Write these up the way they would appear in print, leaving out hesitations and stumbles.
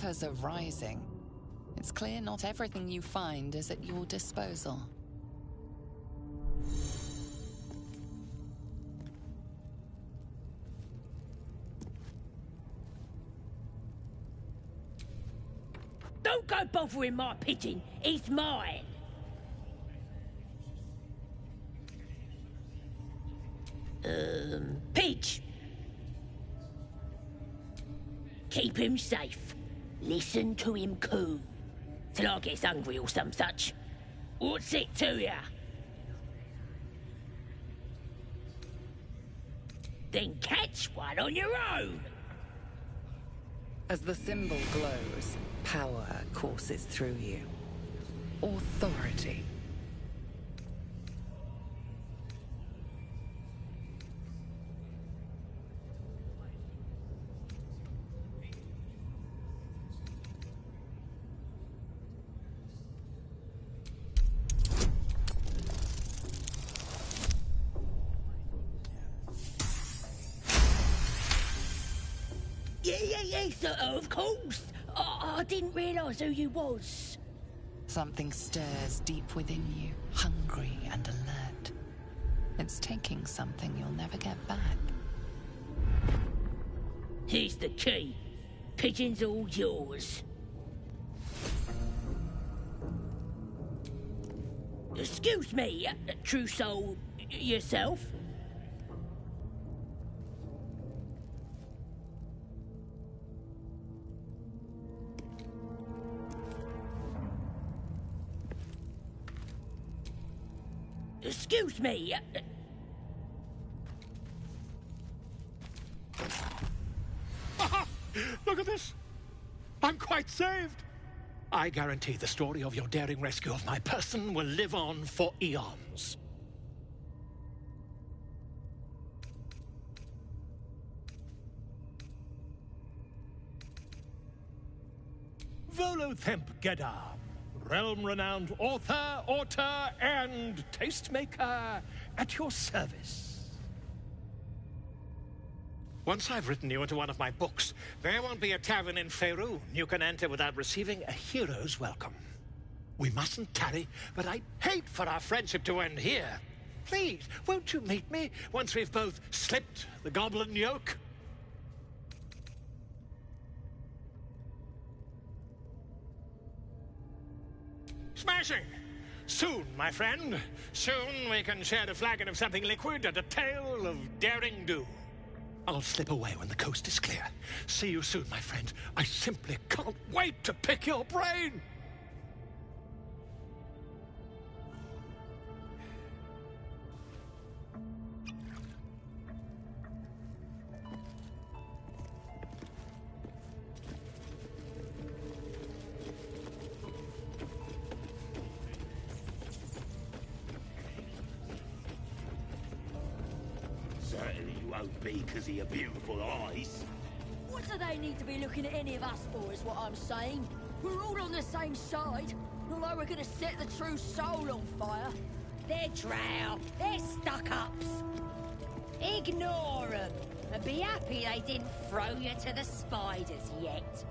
tempers are rising. It's clear not everything you find is at your disposal. Don't go bothering my pigeon. It's mine. Pidge. Keep him safe. Listen to him coo. Till I gets hungry or some such. What's it to ya? Then catch one on your own. As the symbol glows, power courses through you. Authority. Yes, of course. I didn't realise who you was. Something stirs deep within you, hungry and alert. It's taking something you'll never get back. Here's the key. Pigeon's all yours. Excuse me, true soul, yourself? Excuse me. Look at this. I'm quite saved. I guarantee the story of your daring rescue of my person will live on for eons. Vollo Gedar, realm-renowned author, and tastemaker at your service. Once I've written you into one of my books, there won't be a tavern in Faerun you can enter without receiving a hero's welcome. We mustn't tarry, but I'd hate for our friendship to end here. Please, won't you meet me once we've both slipped the goblin yoke? Smashing! Soon, my friend. Soon we can share a flagon of something liquid and a tale of daring do. I'll slip away when the coast is clear. See you soon, my friend. I simply can't wait to pick your brain! Because of your beautiful eyes. What do they need to be looking at any of us for, is what I'm saying? We're all on the same side. Not like we're gonna set the true soul on fire. They're drow. They're stuck-ups. Ignore them. And be happy they didn't throw you to the spiders yet.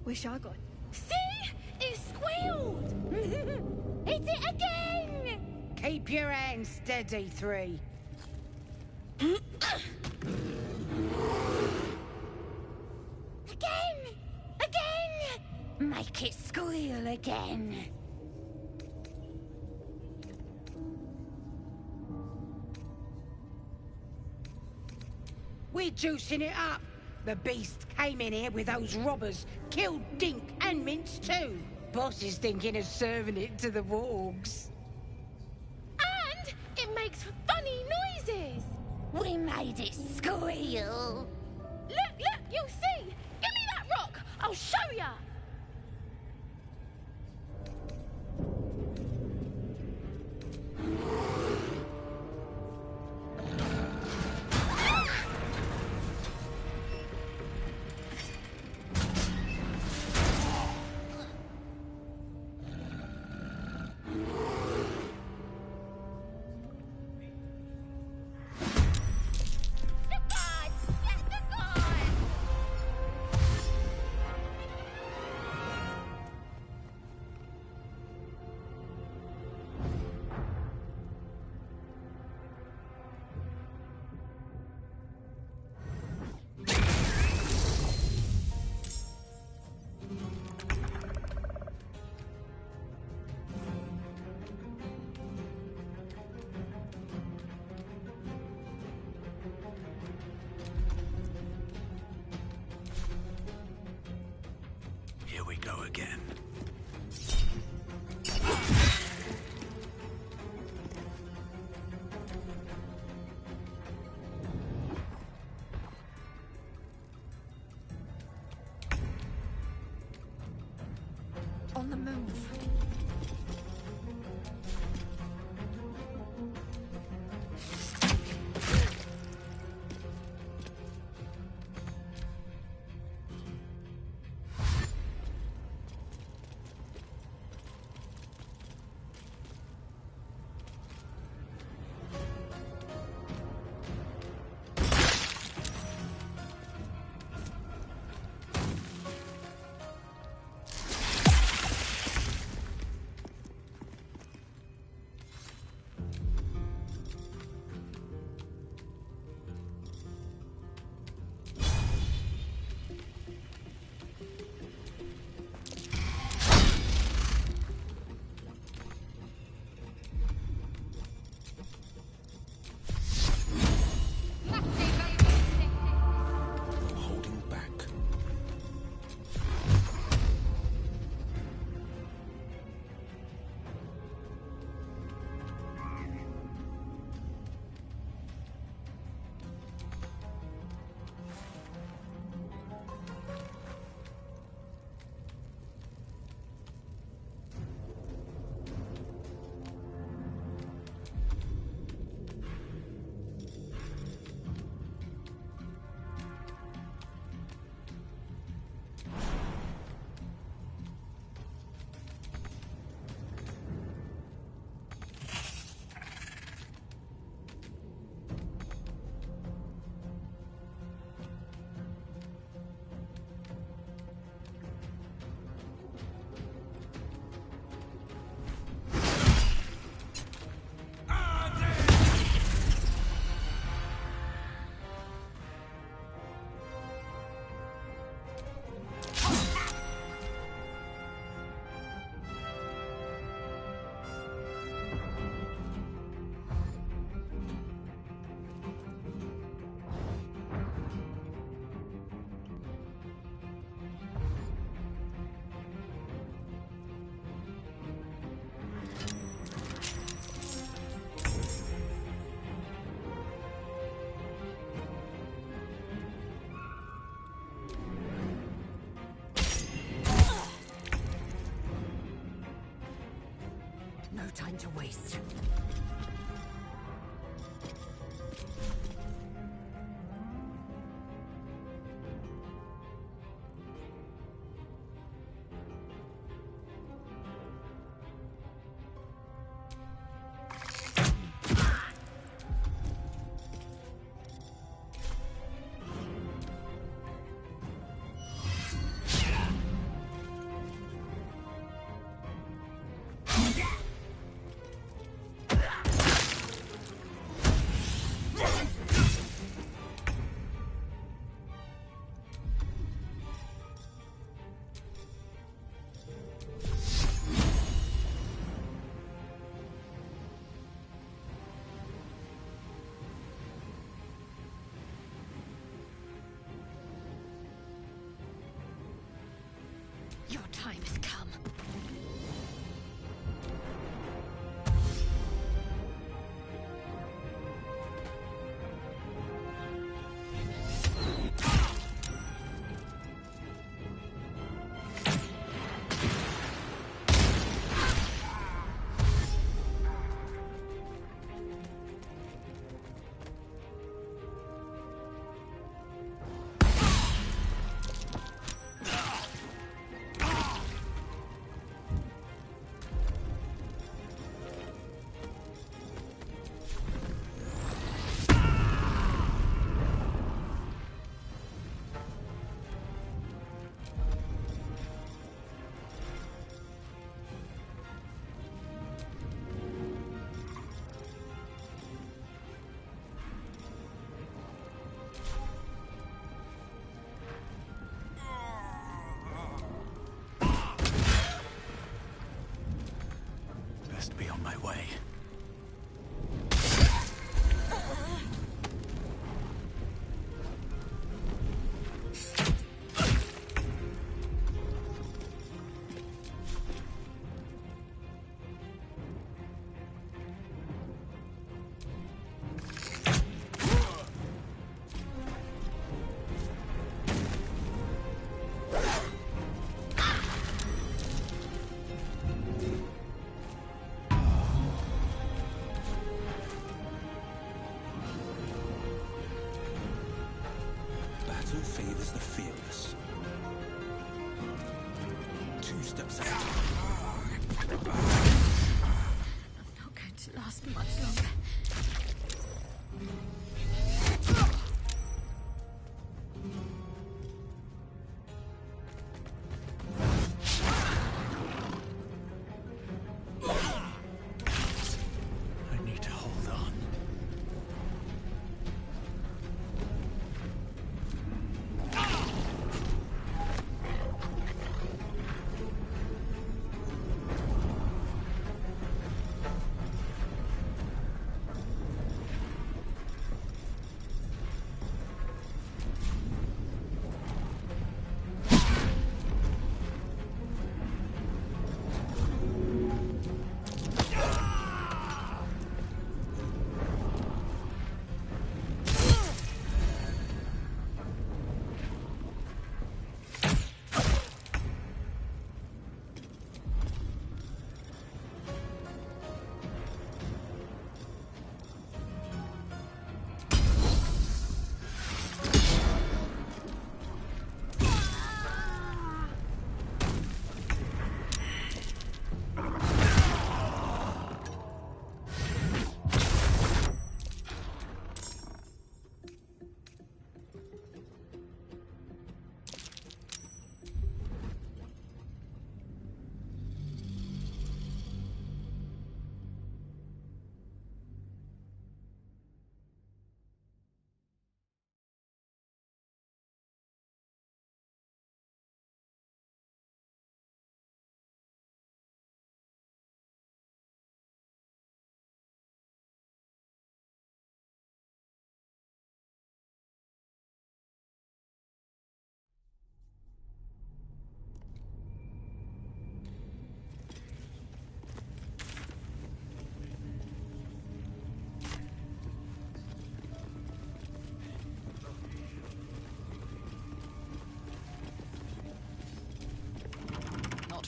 Wish I got... See? It squealed! Hit it again! Keep your hands steady, Three. Again! Again! Make it squeal again. We're juicing it up. The beast came in here with those robbers, killed Dink and Mince too. boss is thinking of serving it to the wargs. And it makes funny noises. We made it squeal. Look, you'll see. Give me that rock. I'll show ya. Here we go again. On the move. No time to waste. Your time has come. footsteps ahead. Not going to last much longer. I need to hold on.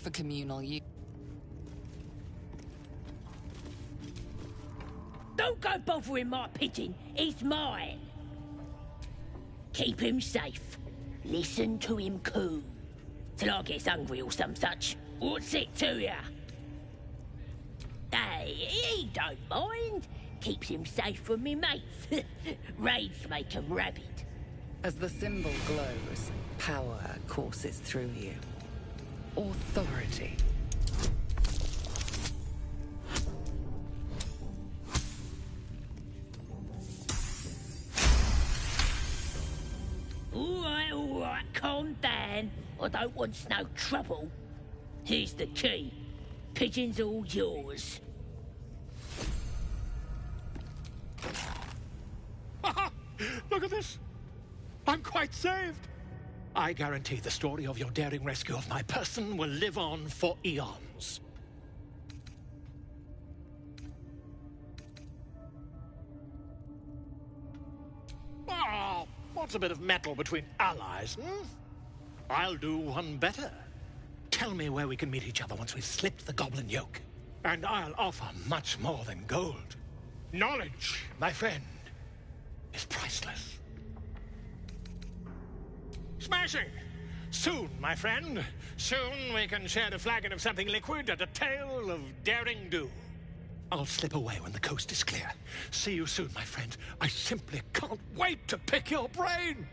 For communal use. Don't go bothering my pigeon. He's mine. Keep him safe. Listen to him coo. Till I gets hungry or some such. What's it to ya? Hey, he don't mind. Keeps him safe from me mates. Raids make 'em rabid. As the symbol glows, power courses through you. Authority. All right, calm down. I don't want no trouble. Here's the key. Pigeon's all yours. Look at this. I'm quite saved. I guarantee the story of your daring rescue of my person will live on for eons. Oh, what's a bit of metal between allies, I'll do one better. Tell me where we can meet each other once we've slipped the goblin yoke. And I'll offer much more than gold. Knowledge, my friend, is priceless. Smashing! Soon, my friend. Soon we can share a flagon of something liquid and a tale of daring do. I'll slip away when the coast is clear. See you soon, my friend. I simply can't wait to pick your brain!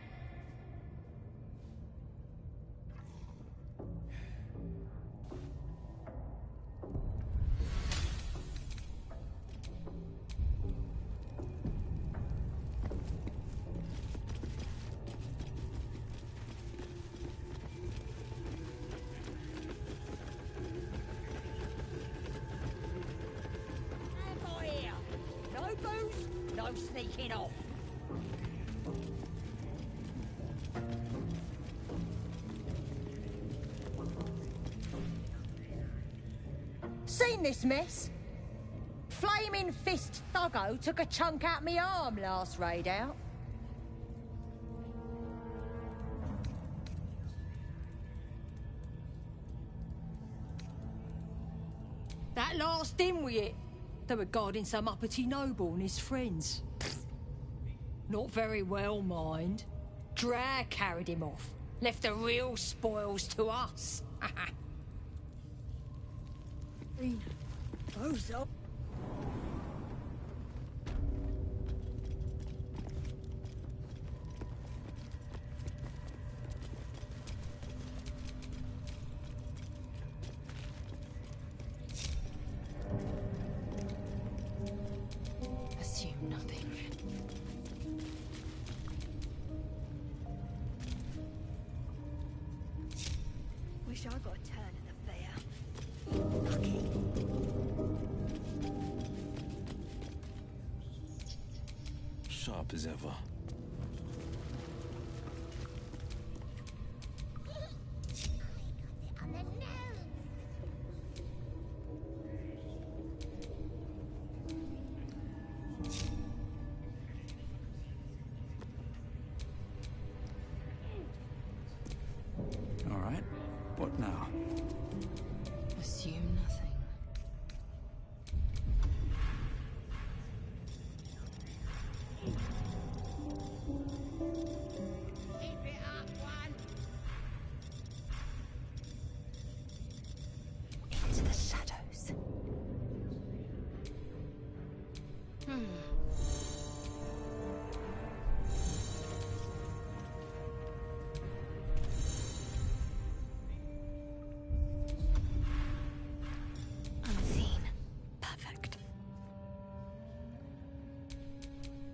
No sneaking off. Seen this mess? Flaming Fist Thuggo took a chunk out me arm last raid out. That last in with it. They were guarding some uppity noble and his friends. Not very well, mind. Drag carried him off. Left the real spoils to us. Close up. Assume nothing. Wish I got a turn in the fair. Lucky. Sharp as ever. All right. What now? Assume nothing. Keep it up, one. Into the shadows. Unseen. Perfect.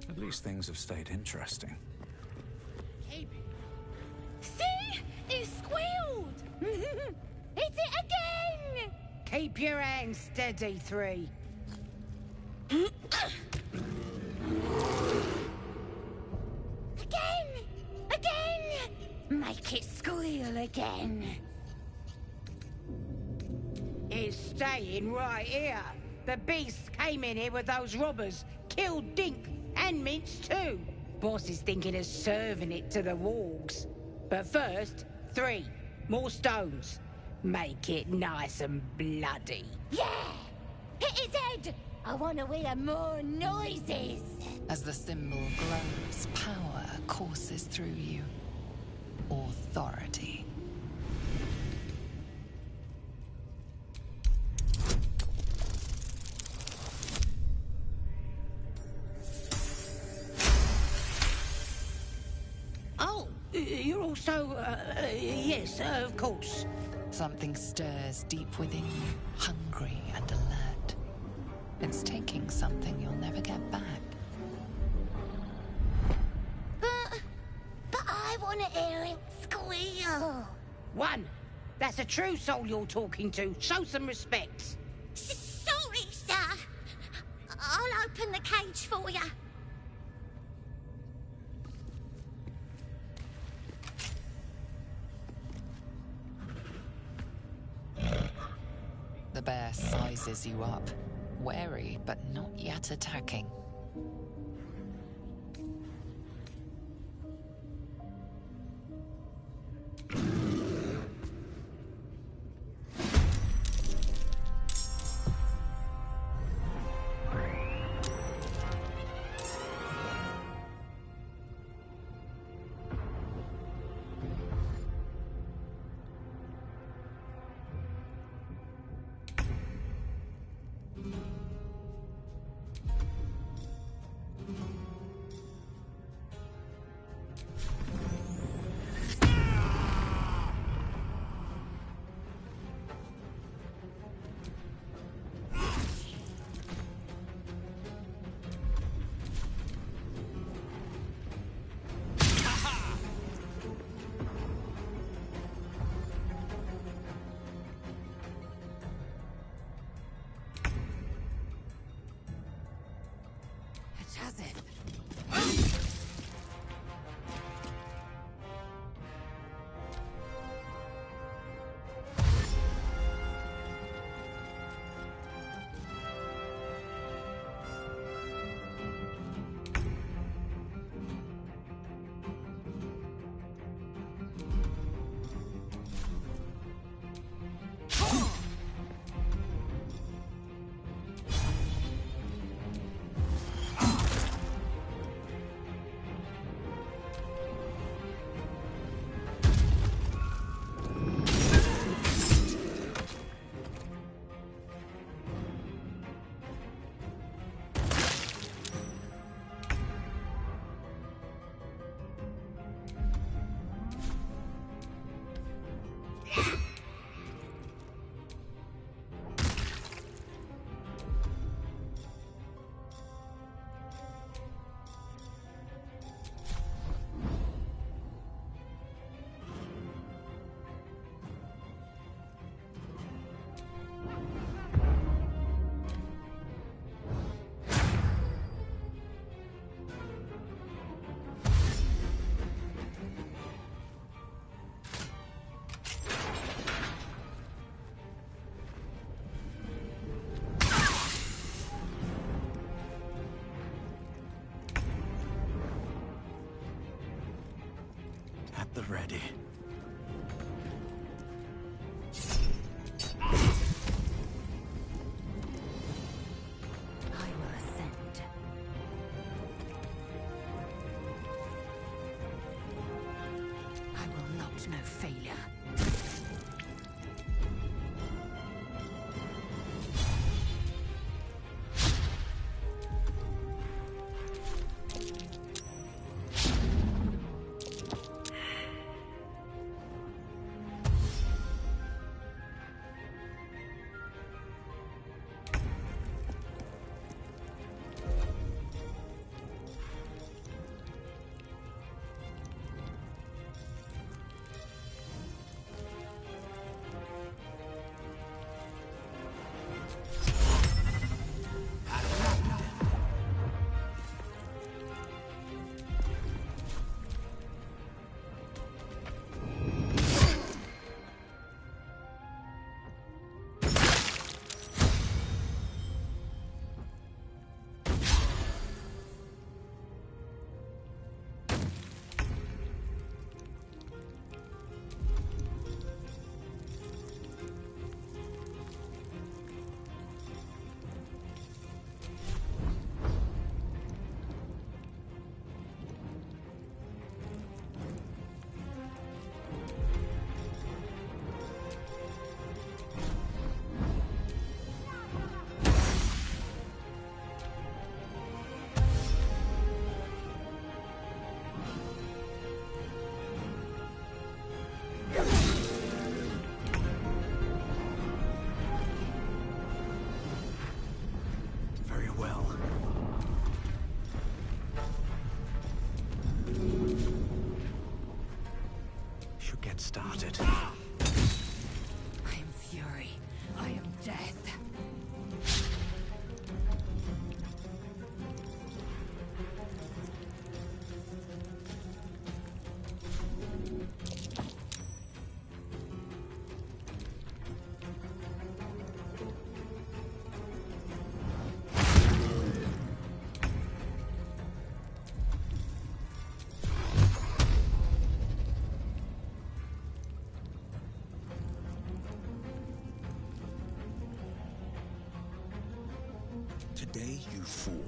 At least things have stayed interesting. Keep it. See? It squealed! Hit it again! Keep your hands steady, 3. Again! Again! Make it squeal again. It's staying right here. The beasts came in here with those robbers, killed Dink and Mince too. Boss is thinking of serving it to the wargs. But first, 3 more stones. Make it nice and bloody. Yeah! Hit his head! I want to hear more noises! As the symbol glows, power courses through you. Authority. Oh, you're also, yes, of course. Something stirs deep within you, hungry and alert. It's taking something you'll never get back. But I want to hear it squeal! 1. That's a true soul you're talking to. Show some respect. Sorry, sir! I'll open the cage for you. The bear sizes you up, wary but not yet attacking. ready. I will ascend. I will not know failure. Started. I am fury. I am death. Today you fall.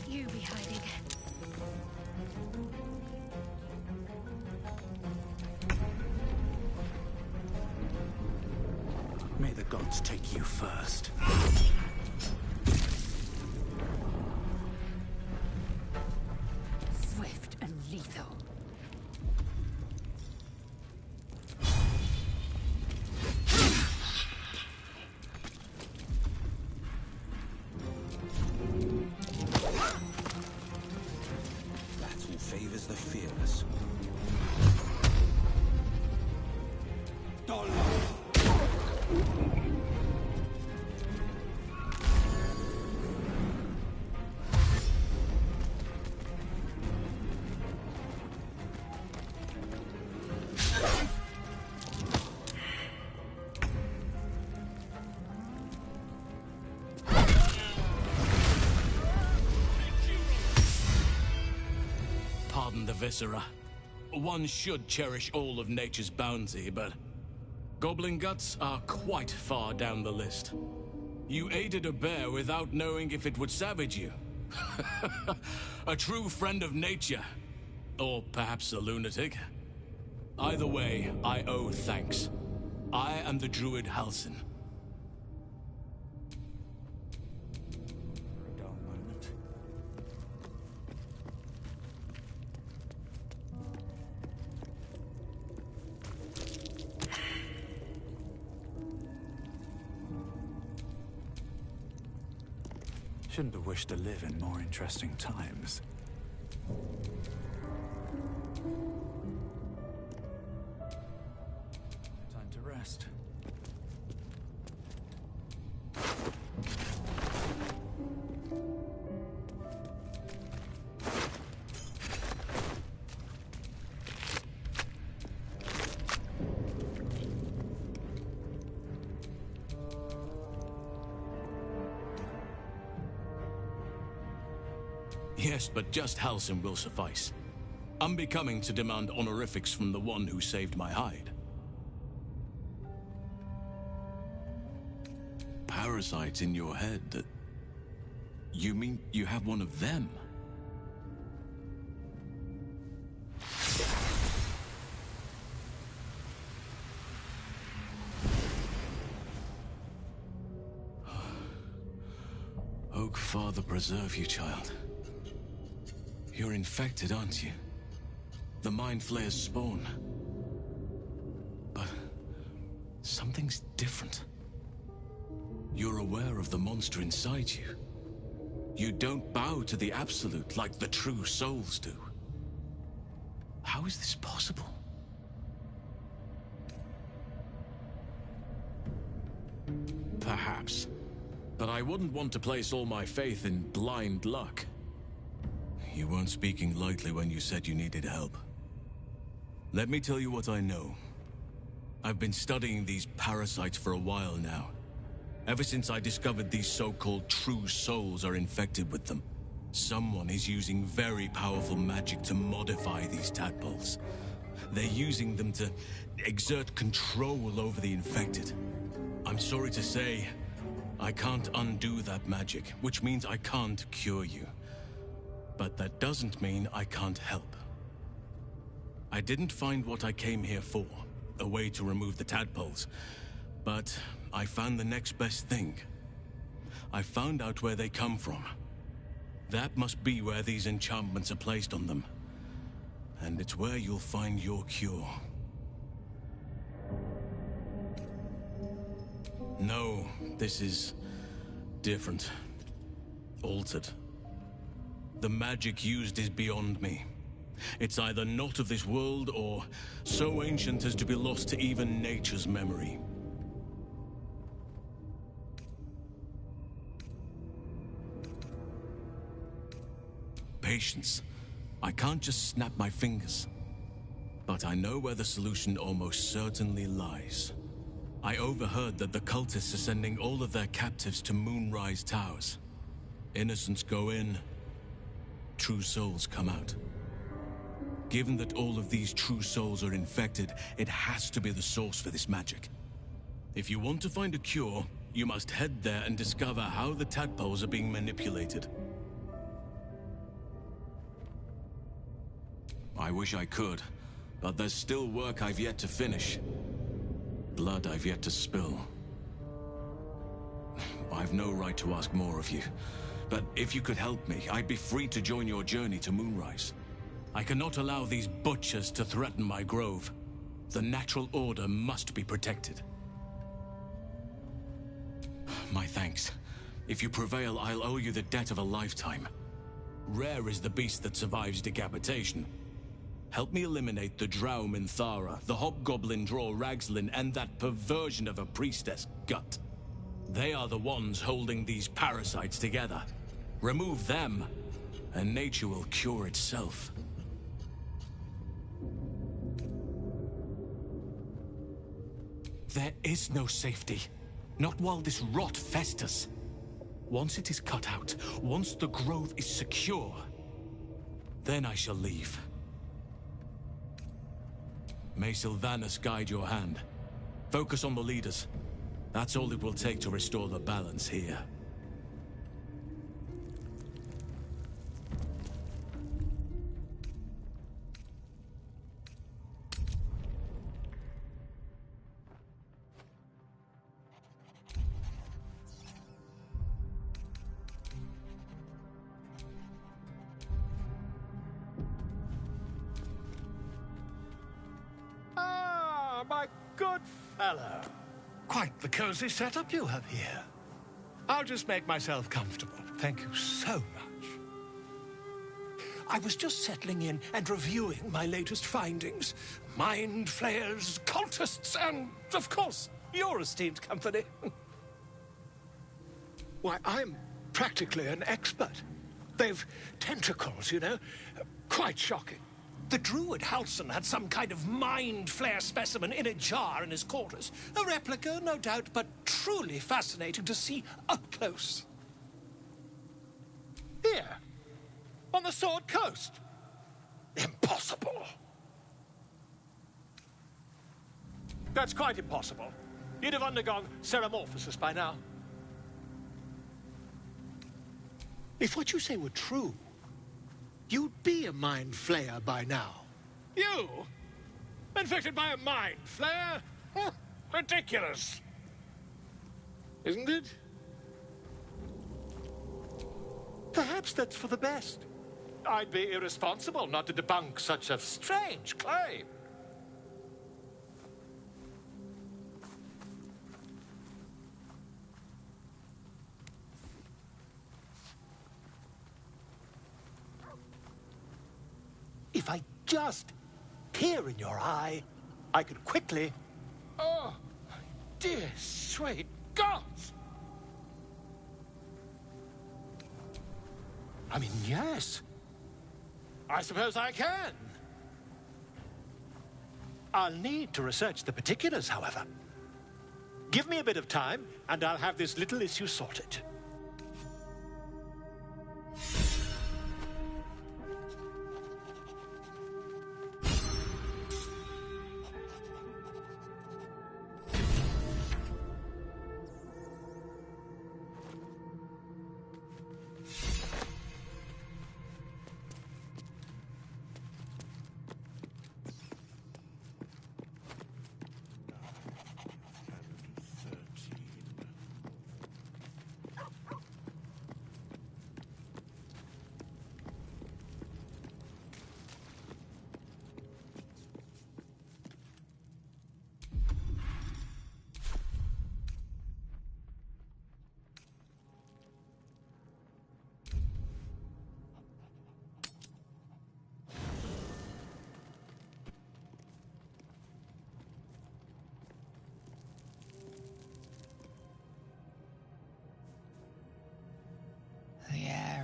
You be hiding. May the gods take you first. Swift and lethal. pardon the viscera. One should cherish all of nature's bounty, but goblin guts are quite far down the list. You aided a bear without knowing if it would savage you. A true friend of nature. Or perhaps a lunatic. Either way, I owe thanks. I am the druid Halsin. A dull moment. Shouldn't have wished to live in more interesting times. Time to rest. Yes, but just Halsin will suffice. Unbecoming to demand honorifics from the one who saved my hide. Parasites in your head that... You mean you have one of them? Oak Father preserve you, child. You're infected, aren't you? The Mind Flayer's spawn. But something's different. You're aware of the monster inside you. You don't bow to the Absolute like the true souls do. How is this possible? Perhaps. But I wouldn't want to place all my faith in blind luck. You weren't speaking lightly when you said you needed help. Let me tell you what I know. I've been studying these parasites for a while now. Ever since I discovered these so-called true souls are infected with them. Someone is using very powerful magic to modify these tadpoles. They're using them to exert control over the infected. I'm sorry to say, I can't undo that magic, which means I can't cure you. But that doesn't mean I can't help. I didn't find what I came here for, a way to remove the tadpoles, but I found the next best thing. I found out where they come from. That must be where these enchantments are placed on them. And it's where you'll find your cure. No, this is different. Altered. The magic used is beyond me. It's either not of this world or so ancient as to be lost to even nature's memory. Patience. I can't just snap my fingers. But I know where the solution almost certainly lies. I overheard that the cultists are sending all of their captives to Moonrise Towers. Innocents go in, true souls come out. Given that all of these true souls are infected, it has to be the source for this magic. If you want to find a cure, you must head there and discover how the tadpoles are being manipulated. I wish I could, but there's still work I've yet to finish. Blood I've yet to spill. I've no right to ask more of you. But if you could help me, I'd be free to join your journey to Moonrise. I cannot allow these butchers to threaten my grove. The natural order must be protected. My thanks. If you prevail, I'll owe you the debt of a lifetime. Rare is the beast that survives decapitation. Help me eliminate the drow Minthara, the hobgoblin Dror Ragzlin, and that perversion of a priestess, Gut. They are the ones holding these parasites together. Remove them, and nature will cure itself. There is no safety. Not while this rot festers. Once it is cut out, once the grove is secure, then I shall leave. May Sylvanus guide your hand. Focus on the leaders. That's all it will take to restore the balance here. Ah, my good fellow. Quite the cozy setup you have here. I'll just make myself comfortable. Thank you so much. I was just settling in and reviewing my latest findings. Mind flayers, cultists, and, of course, your esteemed company. Why, I'm practically an expert. They've tentacles, you know. Quite shocking. The druid Halsin had some kind of mind flare specimen in a jar in his quarters. A replica, no doubt, but truly fascinating to see up close. Here, on the Sword Coast. Impossible. That's quite impossible. You'd have undergone ceramorphosis by now. If what you say were true, you'd be a mind flayer by now. You? Infected by a mind flayer? Ridiculous. Isn't it? Perhaps that's for the best. I'd be irresponsible not to debunk such a strange claim. If I just peer in your eye, I could quickly... Oh, dear sweet gods! I mean, yes. I suppose I can. I'll need to research the particulars, however. Give me a bit of time, and I'll have this little issue sorted.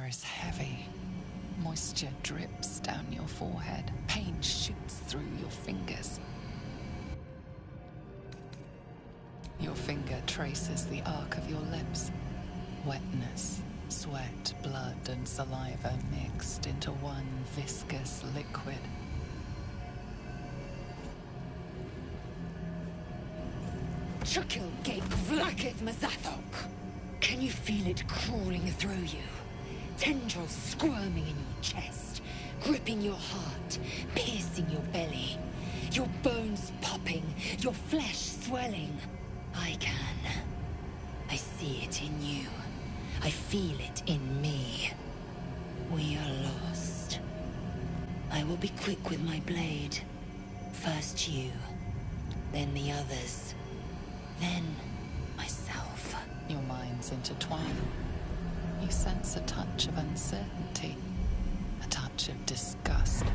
Is heavy. Moisture drips down your forehead. Pain shoots through your fingers. Your finger traces the arc of your lips. Wetness, sweat, blood, and saliva mixed into one viscous liquid. Chukil gate vlakith mazathok. Can you feel it crawling through you? Tendrils squirming in your chest, gripping your heart, piercing your belly. Your bones popping, your flesh swelling. I can. I see it in you. I feel it in me. We are lost. I will be quick with my blade. First you, then the others, then myself. Your minds intertwine. You sense a touch of uncertainty, a touch of disgust.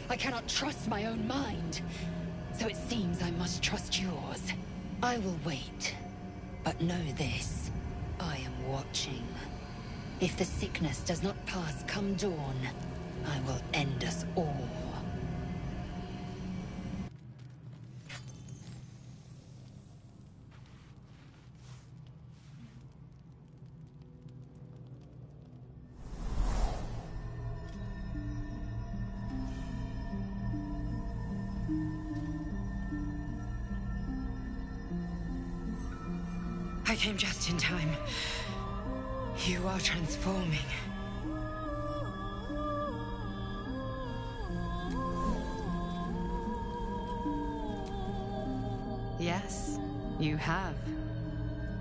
I cannot trust my own mind. So it seems I must trust yours. I will wait. But know this. I am watching. If the sickness does not pass come dawn, I will end us all. I came just in time. You are transforming. Yes, you have.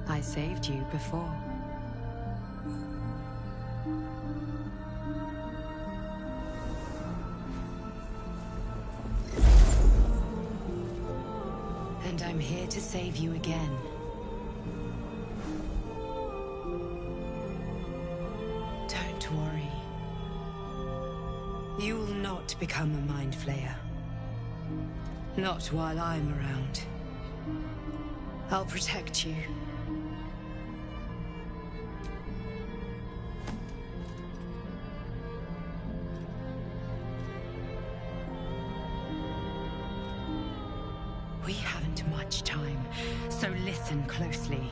I saved you before. And I'm here to save you again. Don't worry. You will not become a mind flayer. Not while I'm around. I'll protect you. We haven't much time, so listen closely.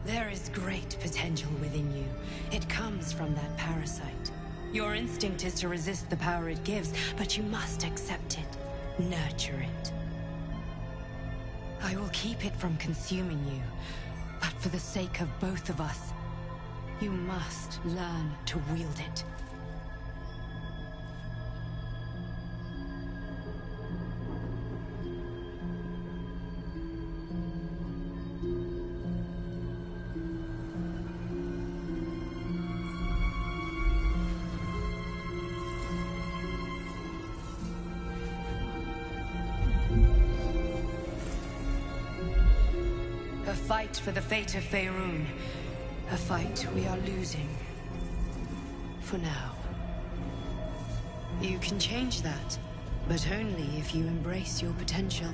There is great potential within you. It comes from that parasite. Your instinct is to resist the power it gives, but you must accept it, nurture it. I will keep it from consuming you, but for the sake of both of us, you must learn to wield it. A fight for the fate of Faerun. A fight we are losing. For now. You can change that, but only if you embrace your potential.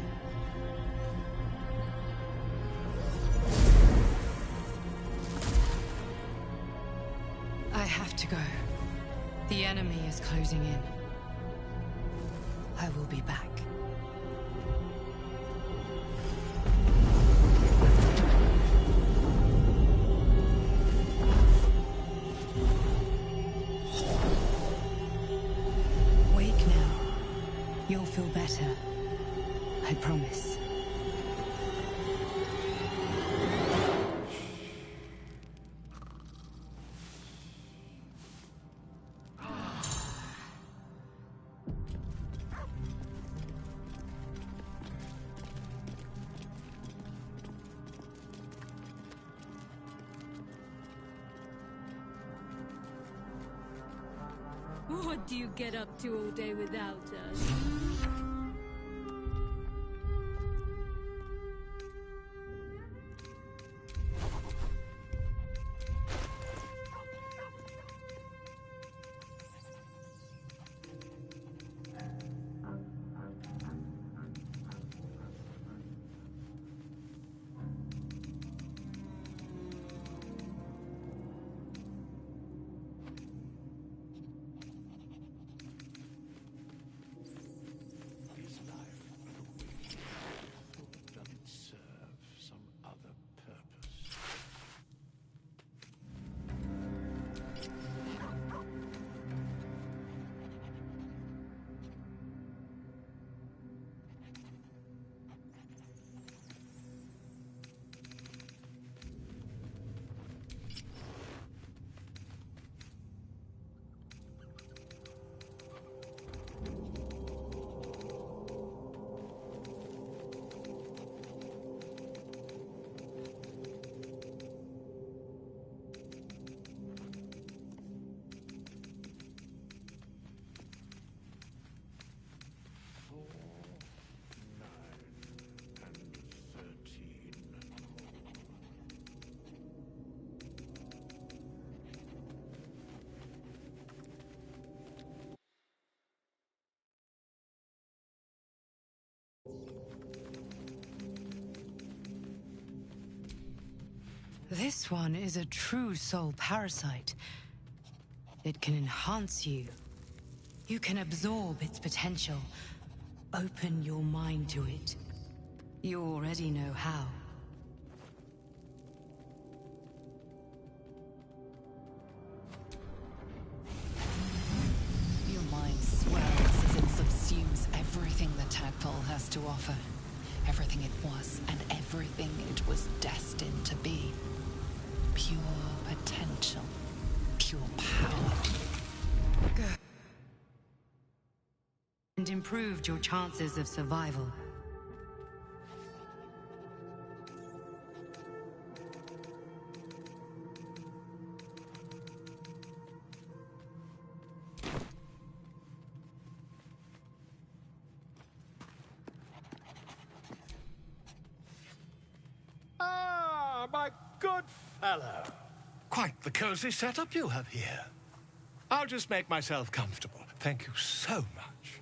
I have to go. The enemy is closing in. I will be back. You'll feel better. I promise. What do you get up to all day without us? This one is a true soul parasite. It can enhance you. You can absorb its potential. Open your mind to it. You already know how. Your mind swells as it subsumes everything the tadpole has to offer. Everything it was and everything it was destined to be. Pure potential. Pure power. Good. And improved your chances of survival. Ah, my good fellow. Quite the cozy setup you have here. I'll just make myself comfortable. Thank you so much.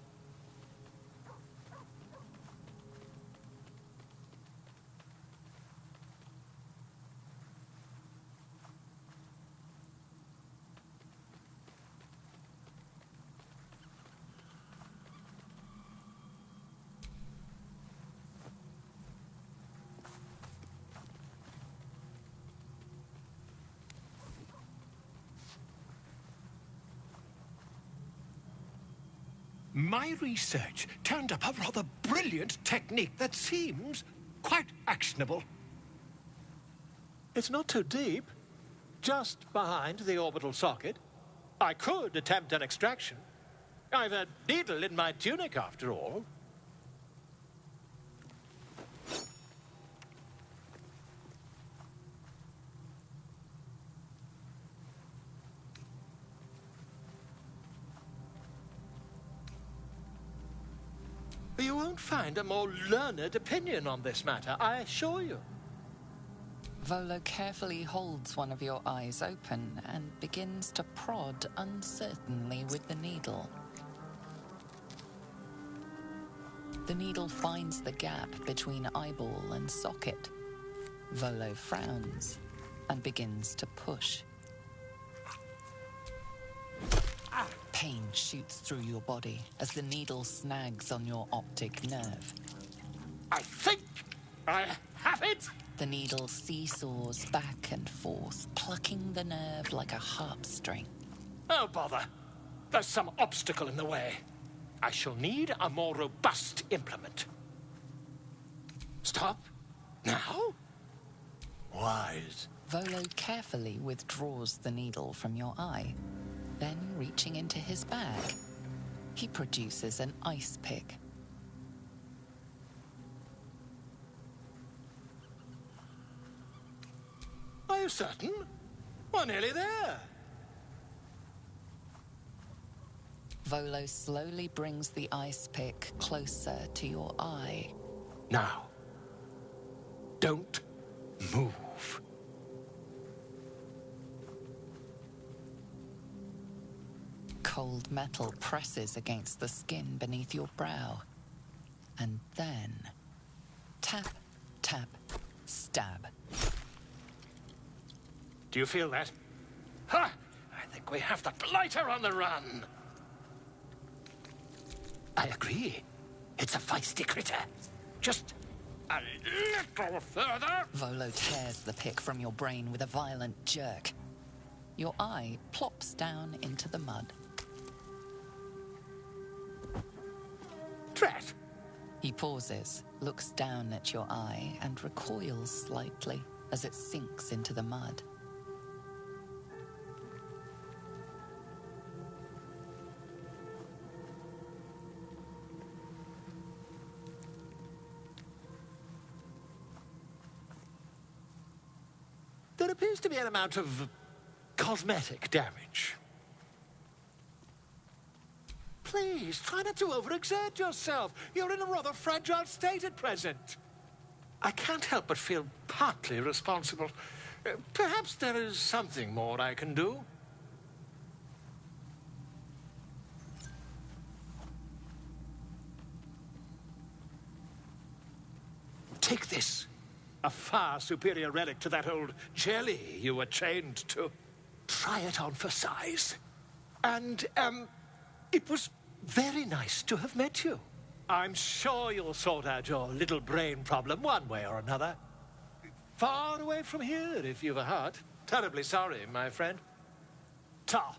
My research turned up a rather brilliant technique that seems quite actionable. It's not too deep. Just behind the orbital socket. I could attempt an extraction. I've a needle in my tunic, after all. You won't find a more learned opinion on this matter, I assure you. Vollo carefully holds one of your eyes open and begins to prod uncertainly with the needle. The needle finds the gap between eyeball and socket. Vollo frowns and begins to push. Pain shoots through your body as the needle snags on your optic nerve. I think I have it! The needle seesaws back and forth, plucking the nerve like a harp string. Oh, bother. There's some obstacle in the way. I shall need a more robust implement. Stop. Now? Wise. Vollo carefully withdraws the needle from your eye. Then, reaching into his bag, he produces an ice pick. Are you certain? We're nearly there. Vollo slowly brings the ice pick closer to your eye. Now, don't move. Cold metal presses against the skin beneath your brow. And then, tap, tap, stab. Do you feel that? Ha! I think we have the blighter on the run. I agree. It's a feisty critter. Just a little further. Vollo tears the pick from your brain with a violent jerk. Your eye plops down into the mud. Drat! He pauses, looks down at your eye, and recoils slightly as it sinks into the mud. There appears to be an amount of cosmetic damage. Please, try not to overexert yourself. You're in a rather fragile state at present. I can't help but feel partly responsible. Perhaps there is something more I can do. Take this. A far superior relic to that old jelly you were chained to. Try it on for size. And, it was very nice to have met you. I'm sure you'll sort out your little brain problem one way or another. Far away from here, if you've a heart. Terribly sorry, my friend. Ta.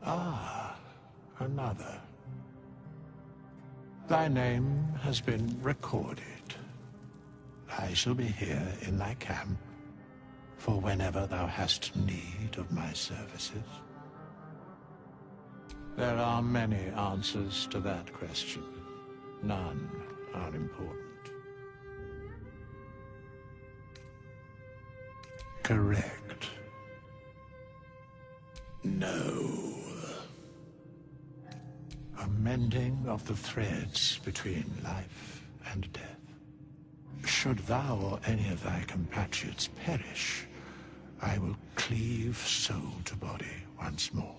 Ah, another. Thy name has been recorded. I shall be here in thy camp for whenever thou hast need of my services. There are many answers to that question. None are important. Correct. No. A mending of the threads between life and death. Should thou or any of thy compatriots perish, I will cleave soul to body once more.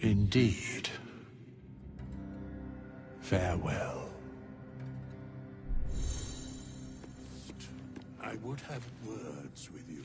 Indeed. Farewell. I would have words with you.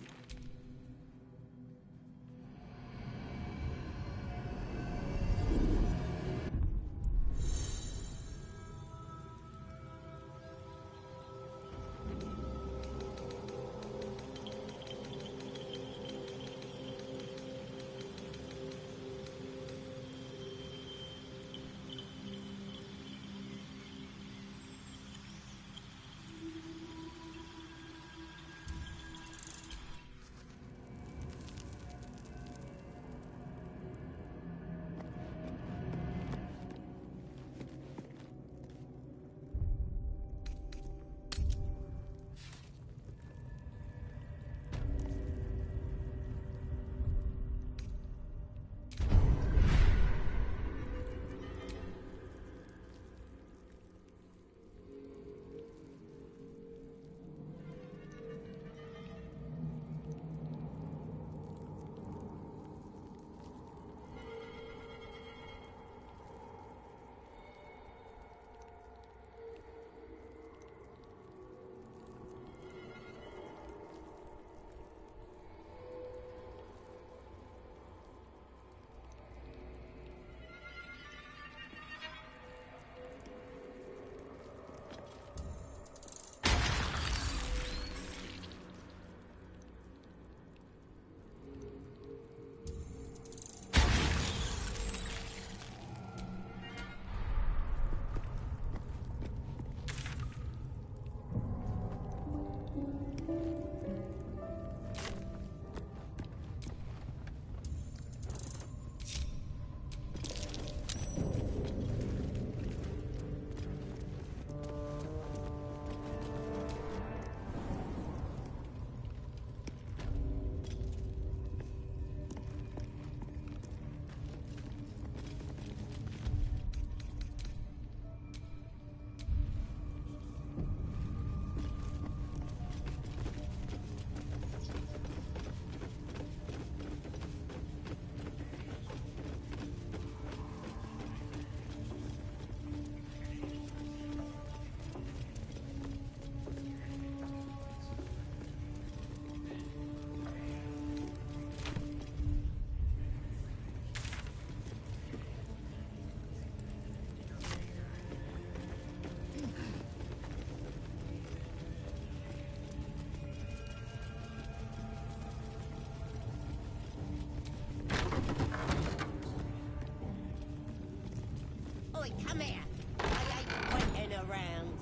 Come here. I ain't waiting around.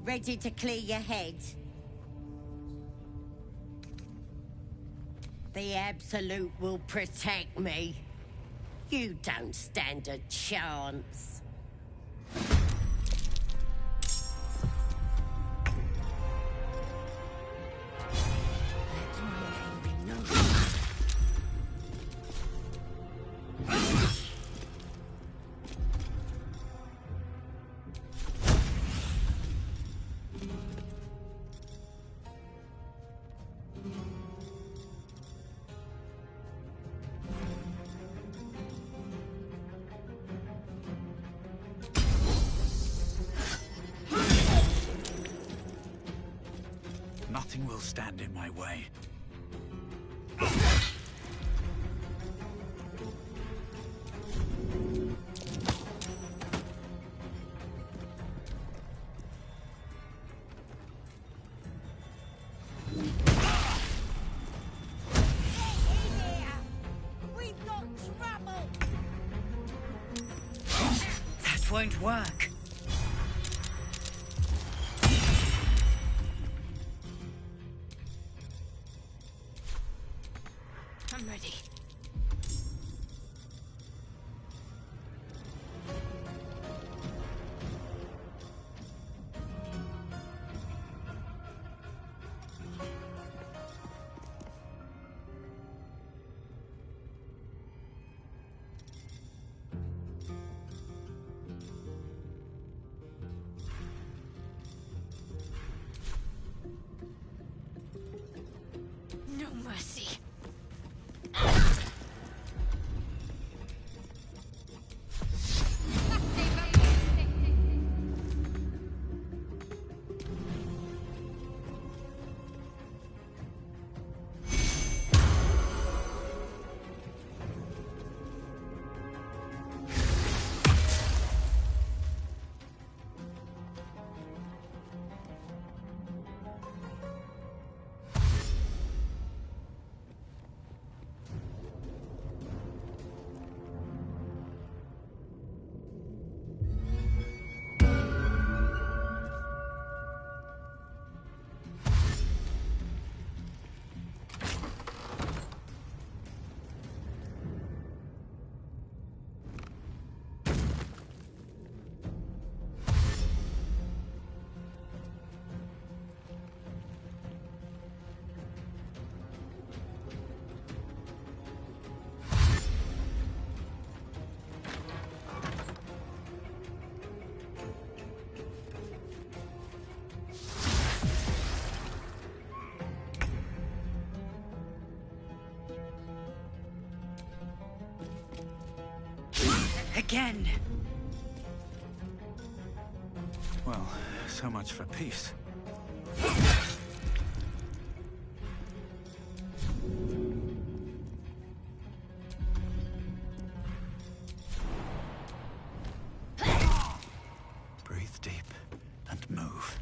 Ready to clear your head? The Absolute will protect me. You don't stand a chance. Nothing will stand in my way. We've got trouble! That won't work. I'm ready. No mercy. Again. Well, so much for peace. Breathe deep and move.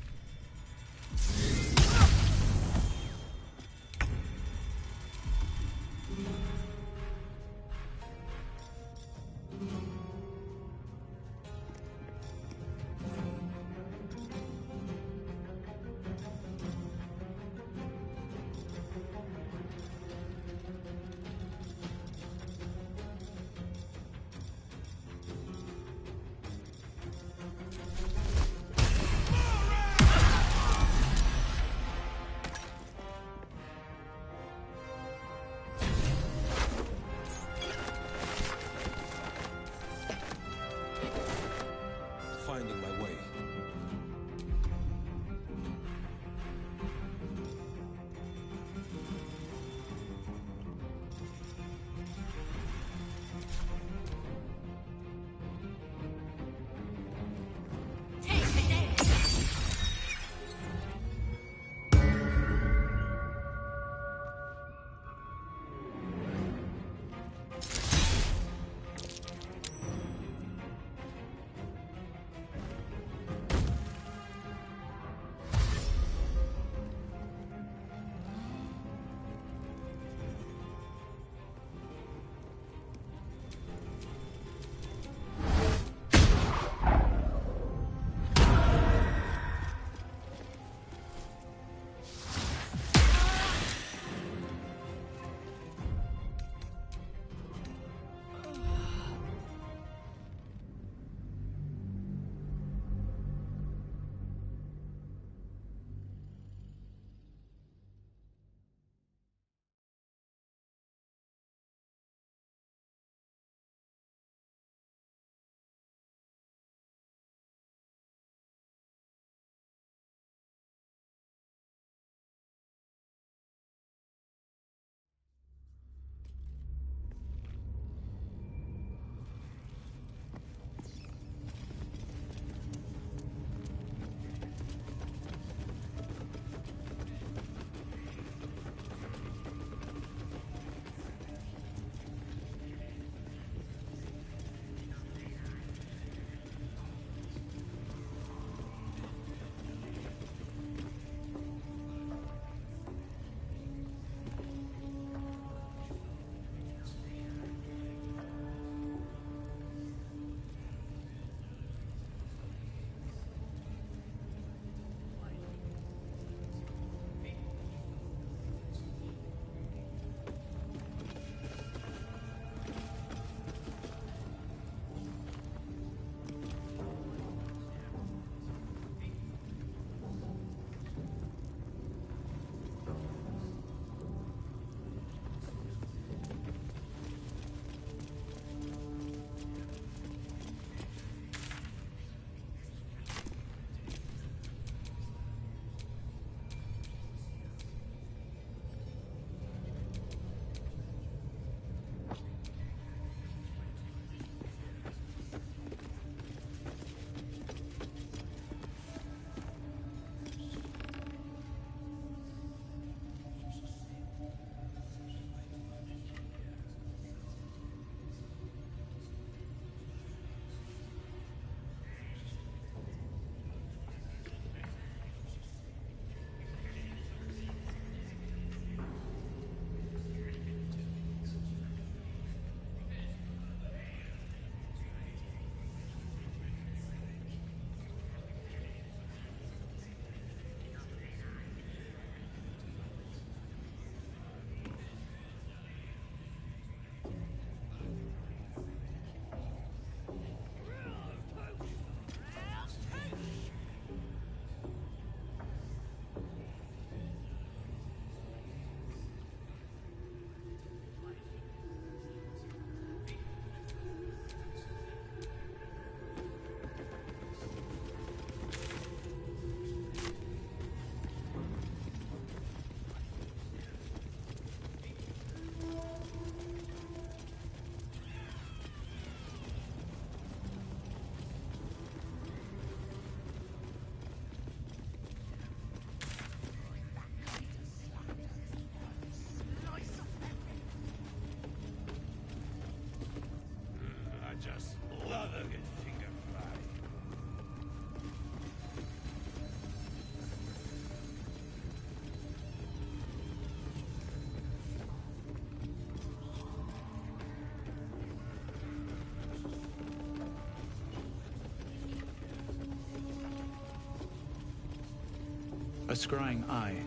A scrying eye.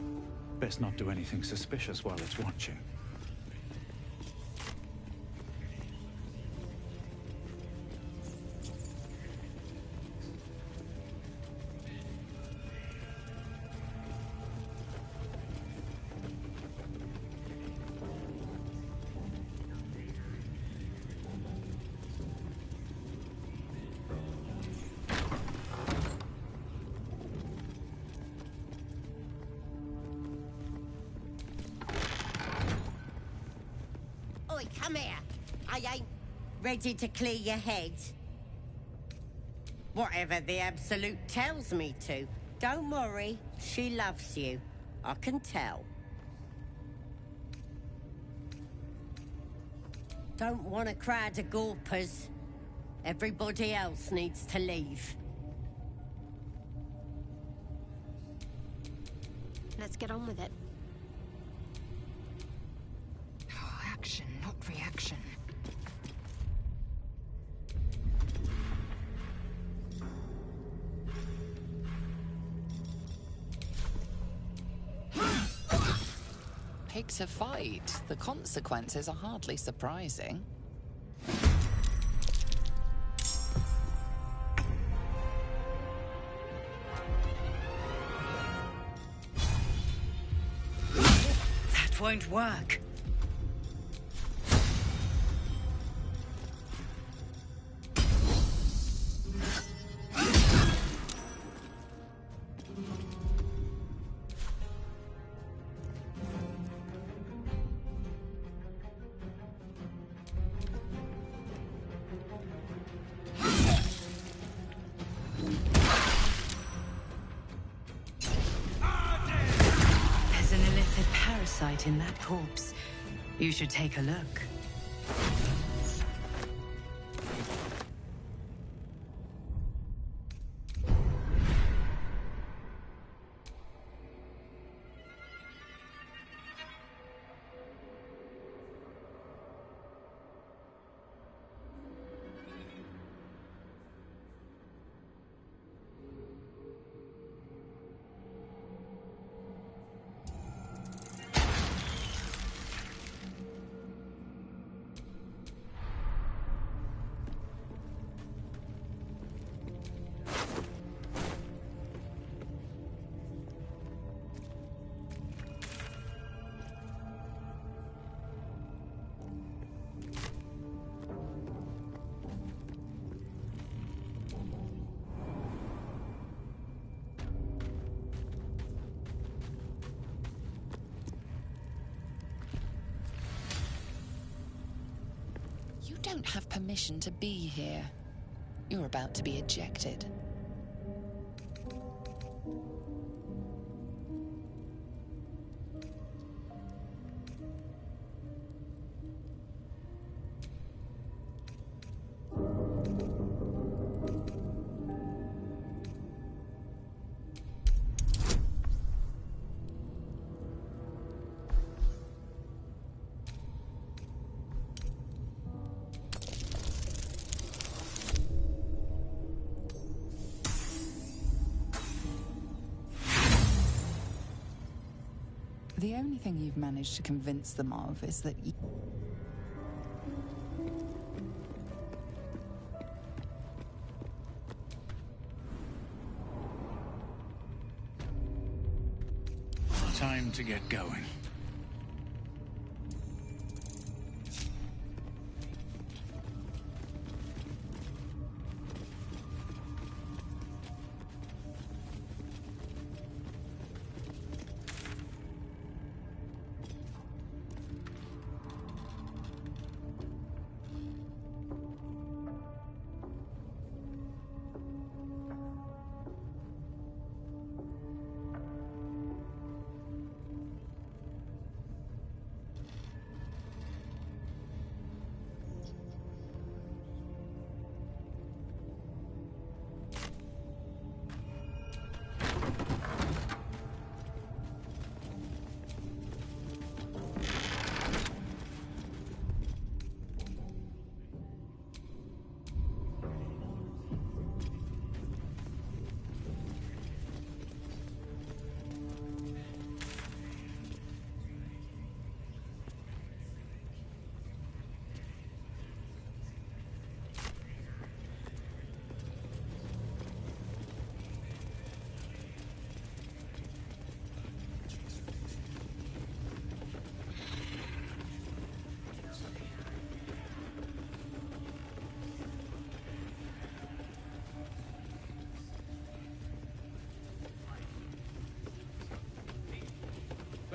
Best not do anything suspicious while it's watching. Oi, come here. I ain't ready to clear your head. Whatever the Absolute tells me to. Don't worry, she loves you. I can tell. Don't want a crowd of gawpers. Everybody else needs to leave. Let's get on with it. Oh, action, not reaction. Pick to fight. The consequences are hardly surprising. That won't work. There's an illithid parasite in that corpse. You should take a look. You don't have permission to be here. You're about to be ejected. The only thing you've managed to convince them of is that Time to get going.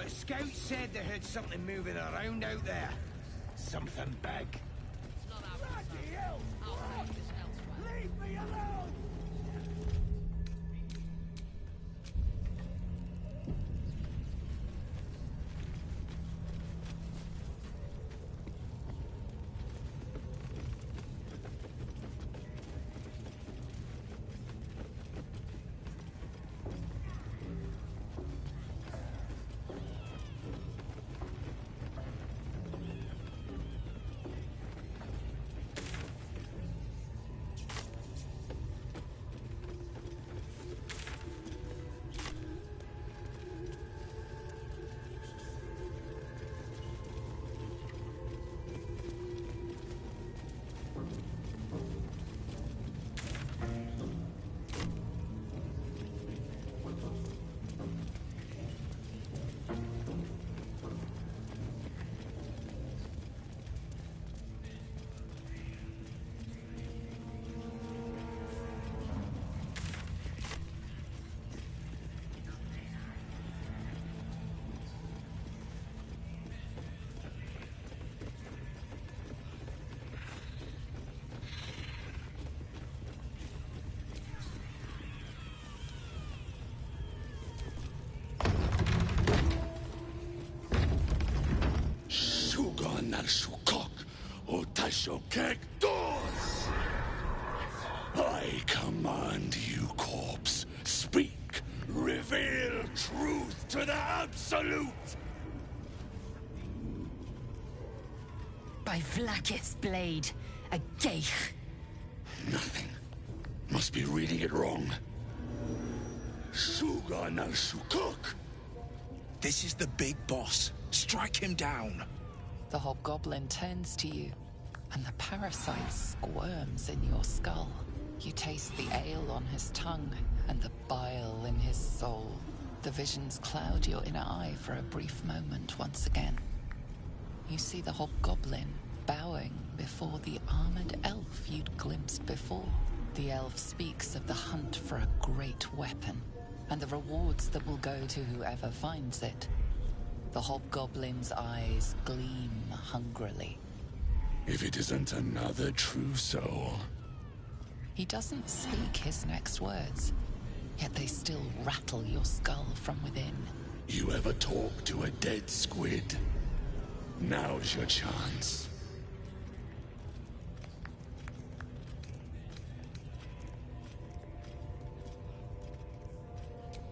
The scouts said they heard something moving around out there. Something big. Bloody hell! Leave me alone! I command you, corpse. Speak. Reveal truth to the Absolute. By Vlaakith's blade, a geich. Nothing. Must be reading it wrong. Suga na Shukok. This is the big boss. Strike him down. The hobgoblin turns to you, and the parasite squirms in your skull. You taste the ale on his tongue, and the bile in his soul. The visions cloud your inner eye for a brief moment once again. You see the hobgoblin bowing before the armored elf you'd glimpsed before. The elf speaks of the hunt for a great weapon, and the rewards that will go to whoever finds it. The hobgoblin's eyes gleam hungrily. If it isn't another true soul. He doesn't speak his next words, yet they still rattle your skull from within. You ever talk to a dead squid? Now's your chance.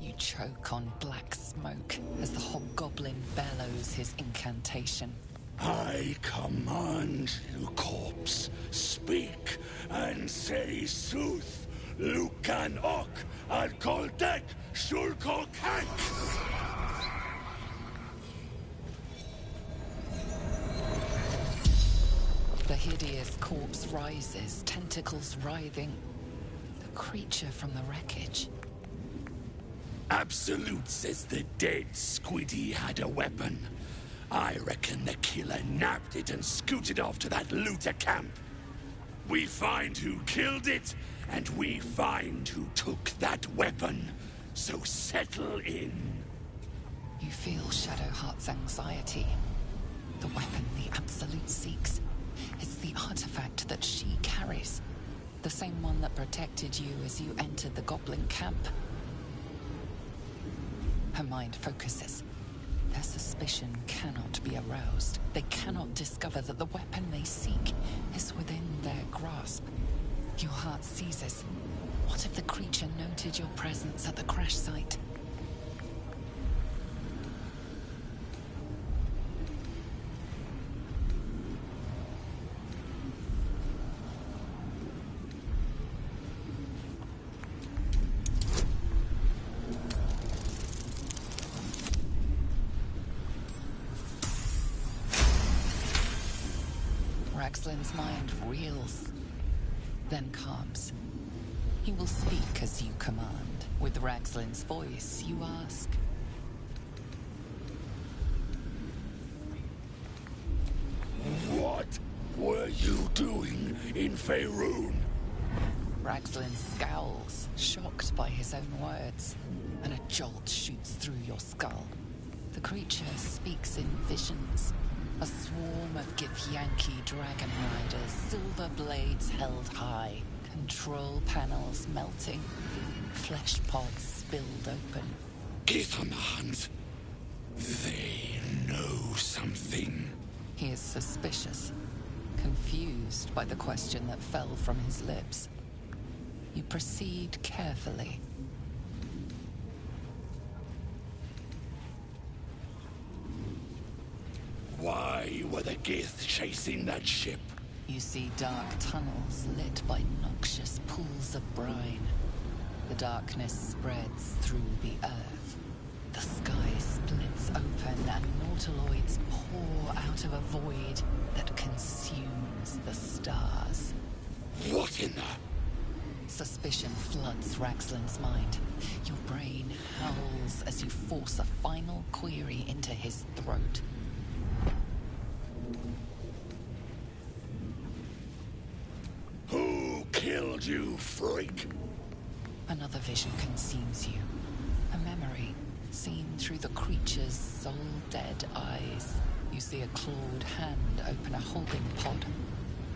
You choke on black smoke as the hobgoblin bellows his incantation. I command you, corpse. Speak and say sooth. Lucan ok al koldek shulko kank. The hideous corpse rises, tentacles writhing. The creature from the wreckage. Absolute says the dead squiddy had a weapon. I reckon the killer nabbed it and scooted off to that looter camp. We find who killed it, and we find who took that weapon. So settle in. You feel Shadowheart's anxiety. The weapon the Absolute seeks. It's the artifact that she carries. The same one that protected you as you entered the Goblin Camp. Her mind focuses. Their suspicion cannot be aroused. They cannot discover that the weapon they seek is within their grasp. Your heart seizes. What if the creature noted your presence at the crash site? Ragzlin's mind reels, then calms. He will speak as you command. With Ragzlin's voice, you ask. What were you doing in Faerun? Ragzlin scowls, shocked by his own words, and a jolt shoots through your skull. The creature speaks in visions. A swarm of Githyanki dragon riders, silver blades held high, control panels melting, flesh pods spilled open. Get on the hunt. They know something. He is suspicious, confused by the question that fell from his lips. You proceed carefully. Why were the Gith chasing that ship? You see dark tunnels lit by noxious pools of brine. The darkness spreads through the earth. The sky splits open and nautiloids pour out of a void that consumes the stars. What in the... Suspicion floods Ragzlin's mind. Your brain howls as you force a final query into his throat. Who killed you, freak? Another vision consumes you. A memory, seen through the creature's soul-dead eyes. You see a clawed hand open a holding pod,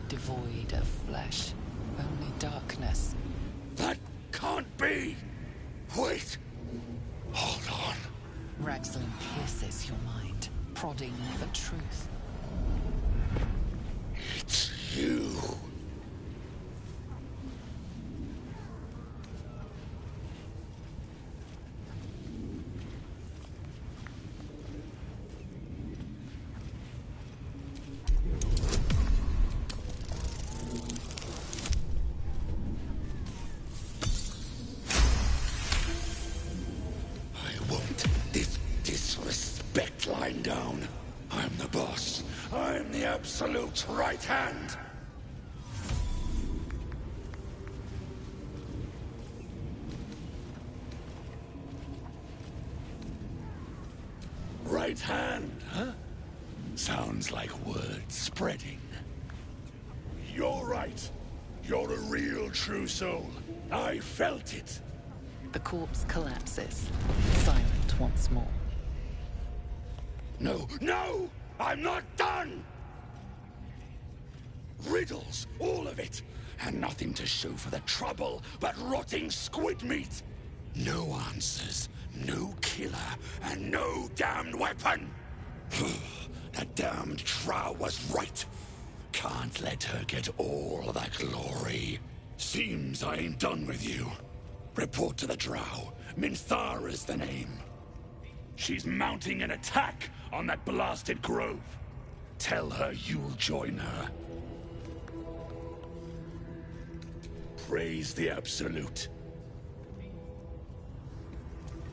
devoid of flesh, only darkness. That can't be! Wait! Hold on. Ragzlin pierces your mind, prodding for truth. It's you. Down. I'm the boss. I'm the absolute right hand. Right hand, huh? Sounds like word spreading. You're right. You're a real true soul. I felt it. The corpse collapses, silent once more. No, no! I'm not done! Riddles, all of it, and nothing to show for the trouble but rotting squid meat. No answers, no killer, and no damned weapon. That damned Drow was right. Can't let her get all of that glory. Seems I ain't done with you. Report to the Drow. Minthara's the name. She's mounting an attack on that blasted grove. Tell her you'll join her. Praise the Absolute.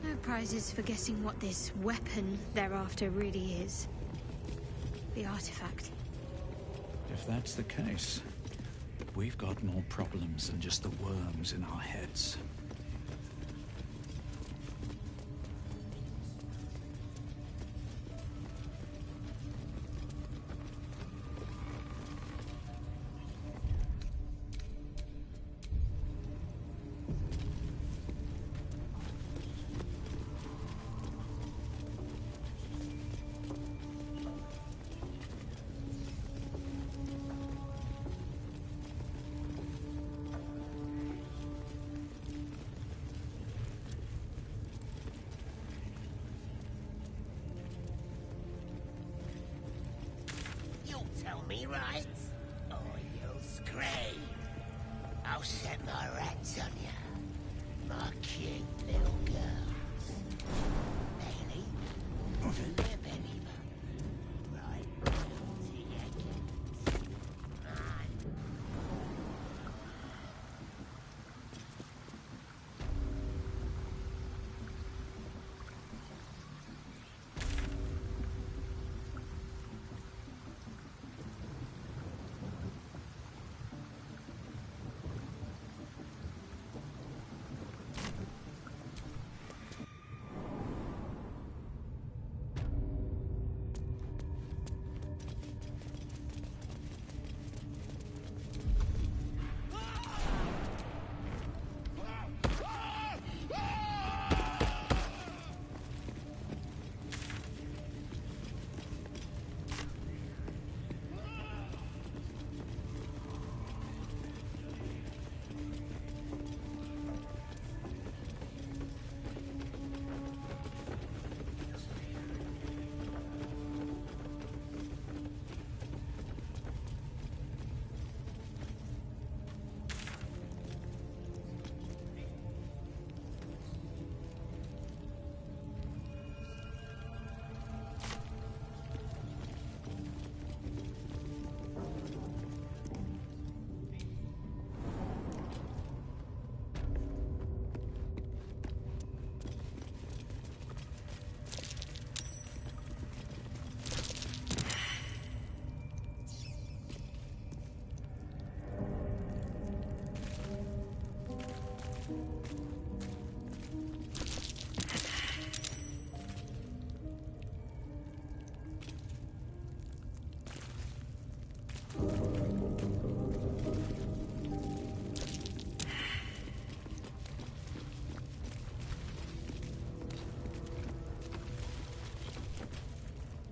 No prizes for guessing what this weapon thereafter really is. The artifact. If that's the case, we've got more problems than just the worms in our heads. Me right, or you'll scream. I'll set my rats on you, my cute little girls. Bailey, from their belly button, right to your kids.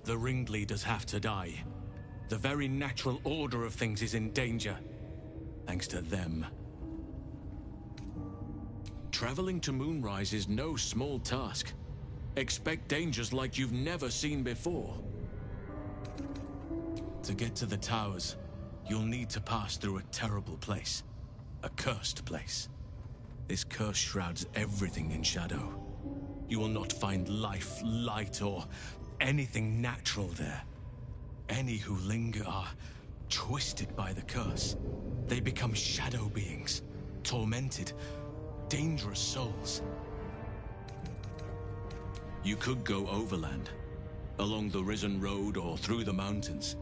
The ringleaders have to die. The very natural order of things is in danger, thanks to them. Traveling to Moonrise is no small task. Expect dangers like you've never seen before. To get to the towers, you'll need to pass through a terrible place. A cursed place. This curse shrouds everything in shadow. You will not find life, light, or anything natural there. Any who linger are twisted by the curse. They become shadow beings, tormented, dangerous souls. You could go overland, along the Risen Road or through the mountains.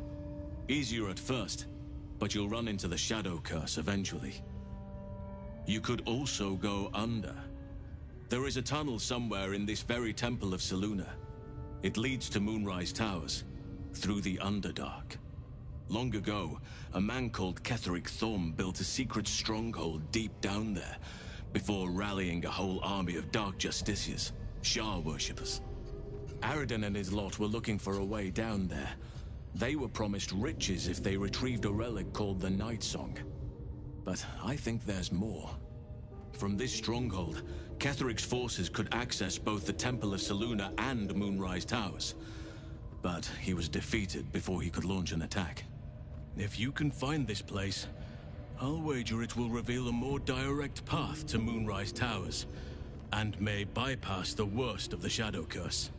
Easier at first, but you'll run into the shadow curse eventually. You could also go under. There is a tunnel somewhere in this very temple of Selûne. It leads to Moonrise Towers, through the Underdark. Long ago, a man called Ketheric Thorm built a secret stronghold deep down there, before rallying a whole army of Dark Justiciars, Shah worshippers. Aradin and his lot were looking for a way down there. They were promised riches if they retrieved a relic called the Night Song. But I think there's more. From this stronghold, Ketheric's forces could access both the Temple of Selûne and Moonrise Towers. But he was defeated before he could launch an attack. If you can find this place, I'll wager it will reveal a more direct path to Moonrise Towers, and may bypass the worst of the Shadow Curse.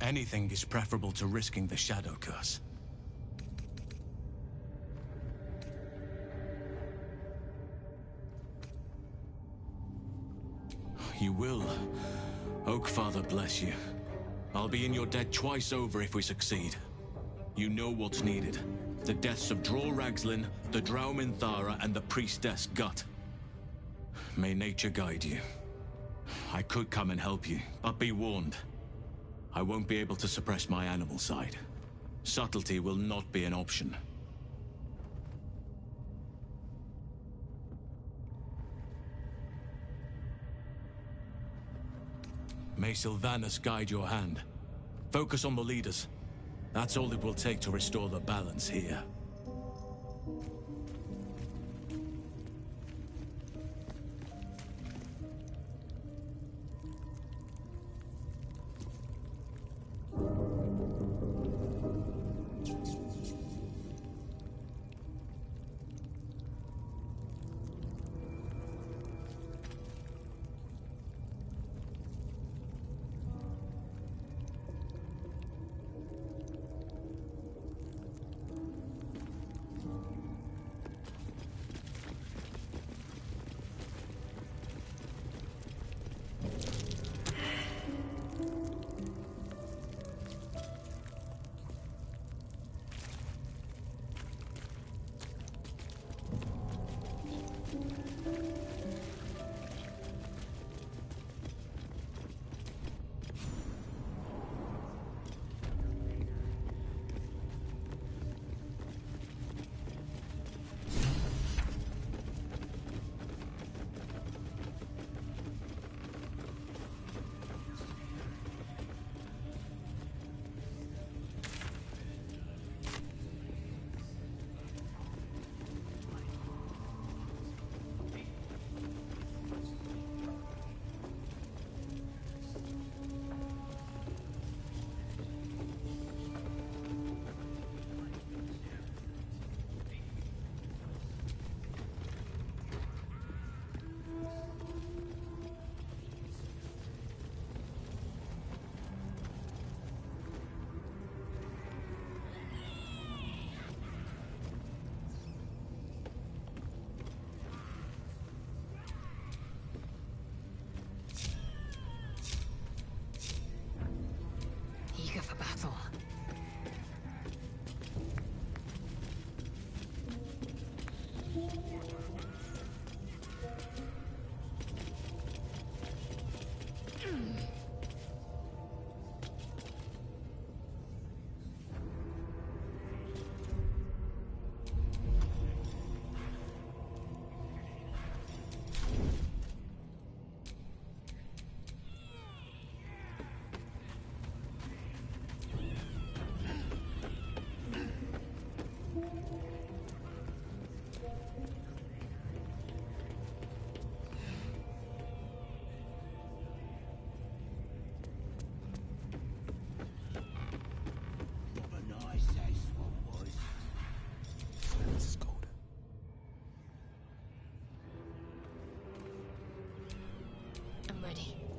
Anything is preferable to risking the Shadow Curse. You will. Oakfather bless you. I'll be in your debt twice over if we succeed. You know what's needed. The deaths of Dror Ragzlin, the Drow Minthara, and the Priestess Gut. May nature guide you. I could come and help you, but be warned. I won't be able to suppress my animal side. Subtlety will not be an option. May Sylvanas guide your hand. Focus on the leaders. That's all it will take to restore the balance here.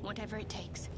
whatever it takes.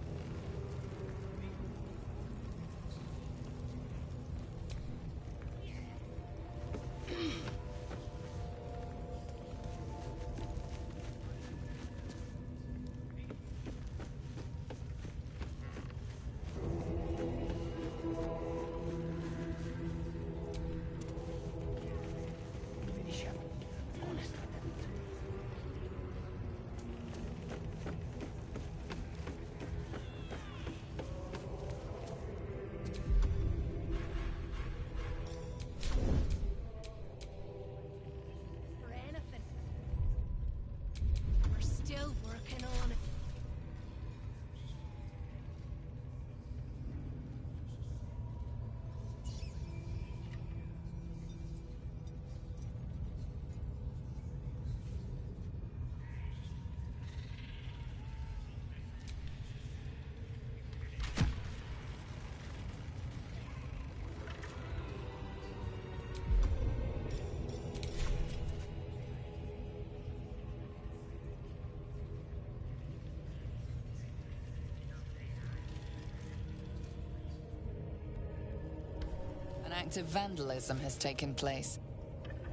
An act of vandalism has taken place.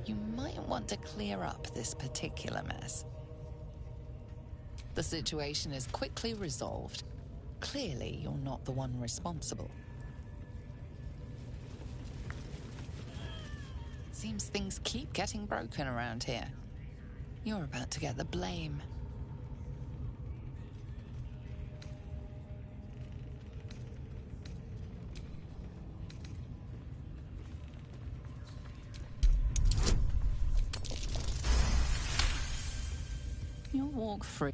You might want to clear up this particular mess. The situation is quickly resolved. Clearly, you're not the one responsible. It seems things keep getting broken around here. You're about to get the blame. You'll walk free.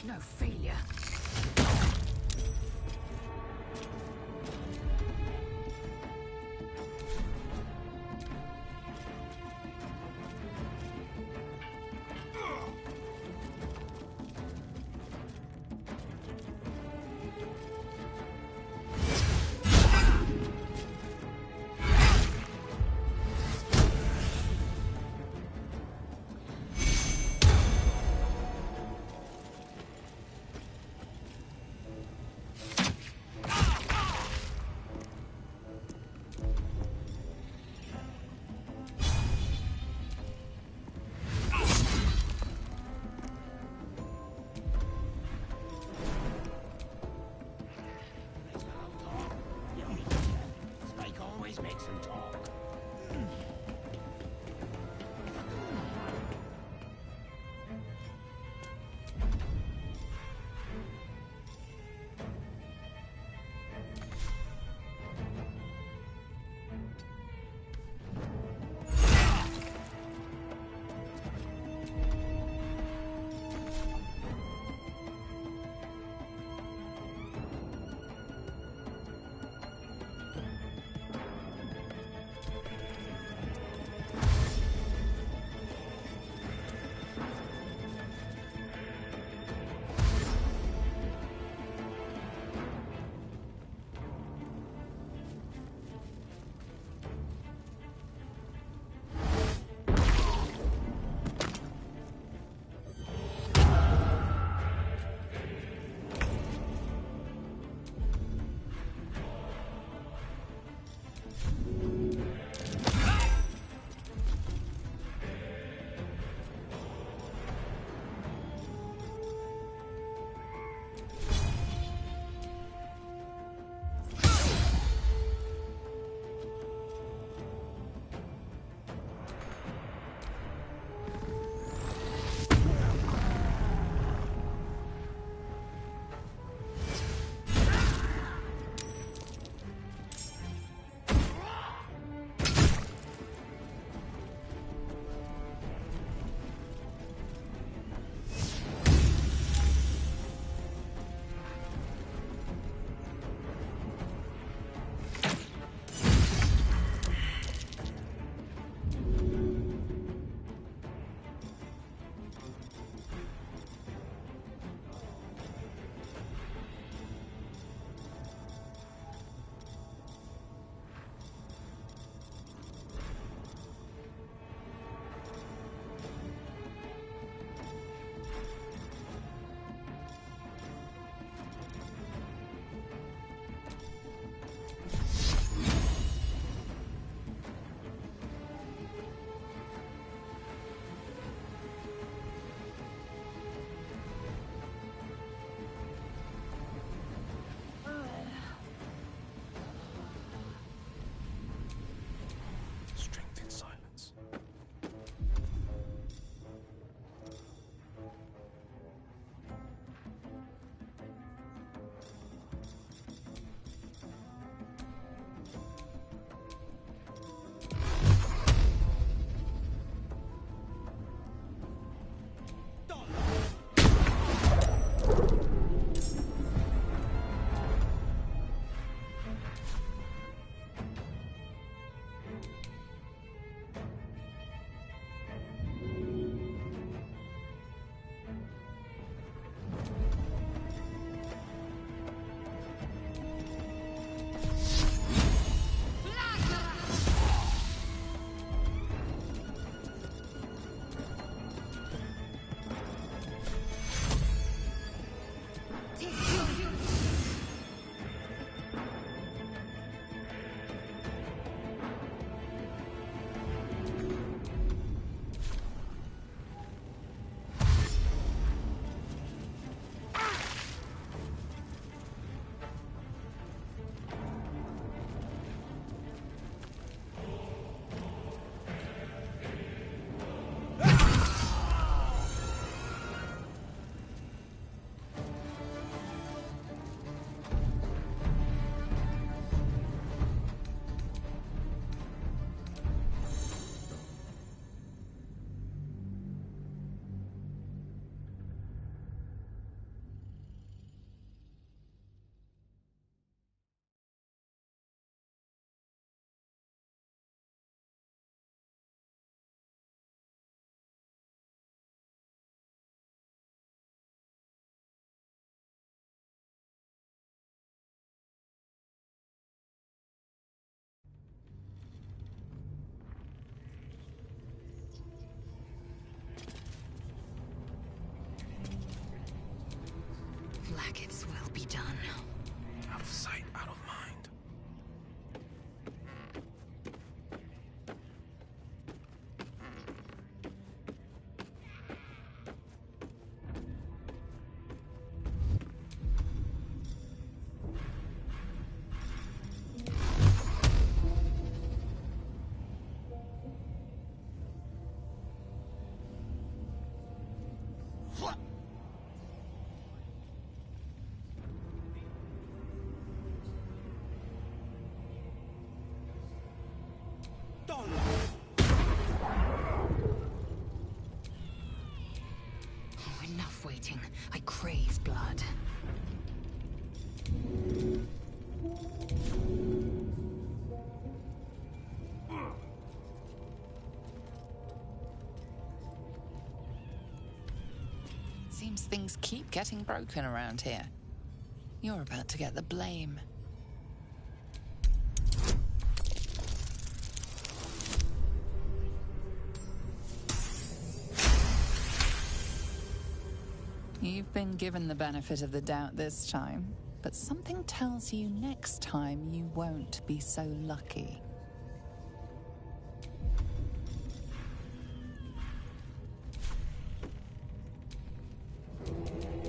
No failure. seems things keep getting broken around here. You're about to get the blame. You've been given the benefit of the doubt this time, but something tells you next time you won't be so lucky.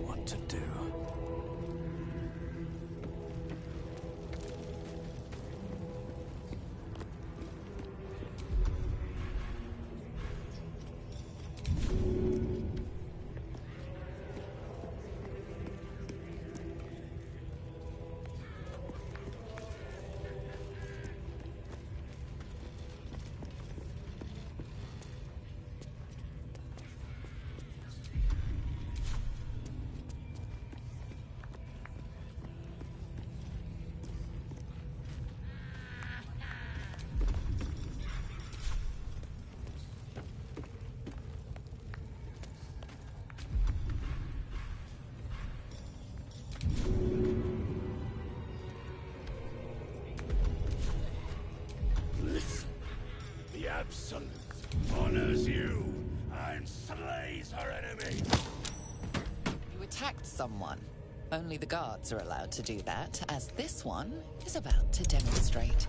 What to do? Absolute honors you and slays her enemy. You attacked someone. Only the guards are allowed to do that, as this one is about to demonstrate.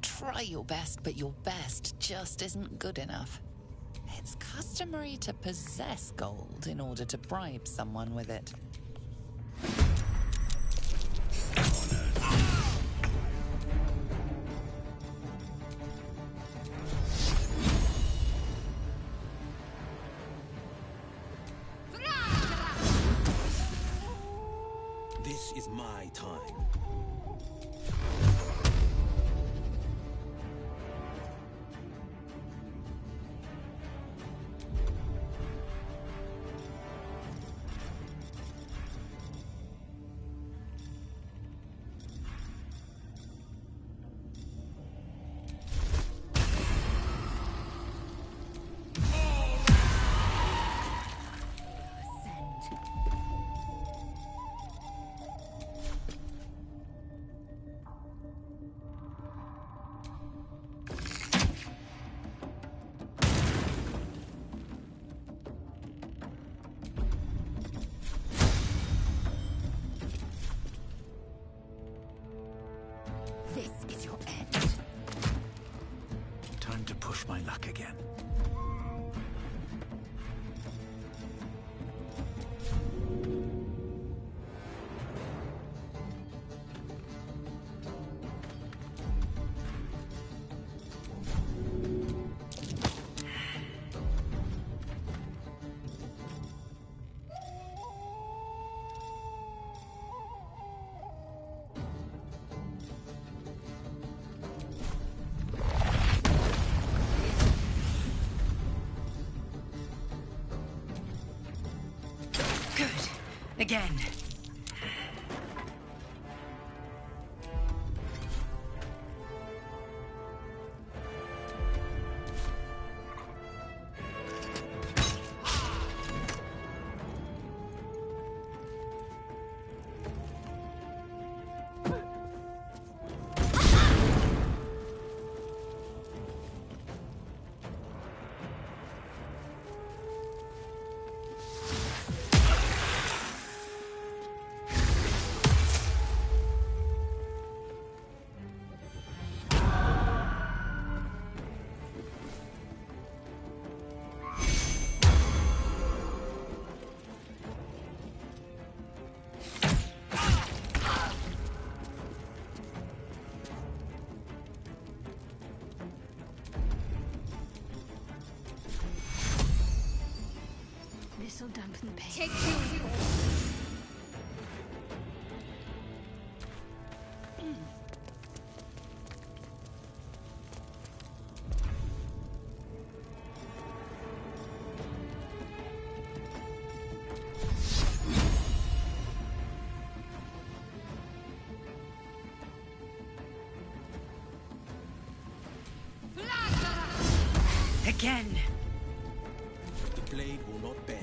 Try your best, but your best just isn't good enough. It's customary to possess gold in order to bribe someone with it. This is my time. This is your end. Time to push my luck again. Again. This'll dampen the pain. Take you. again. The blade will not bend.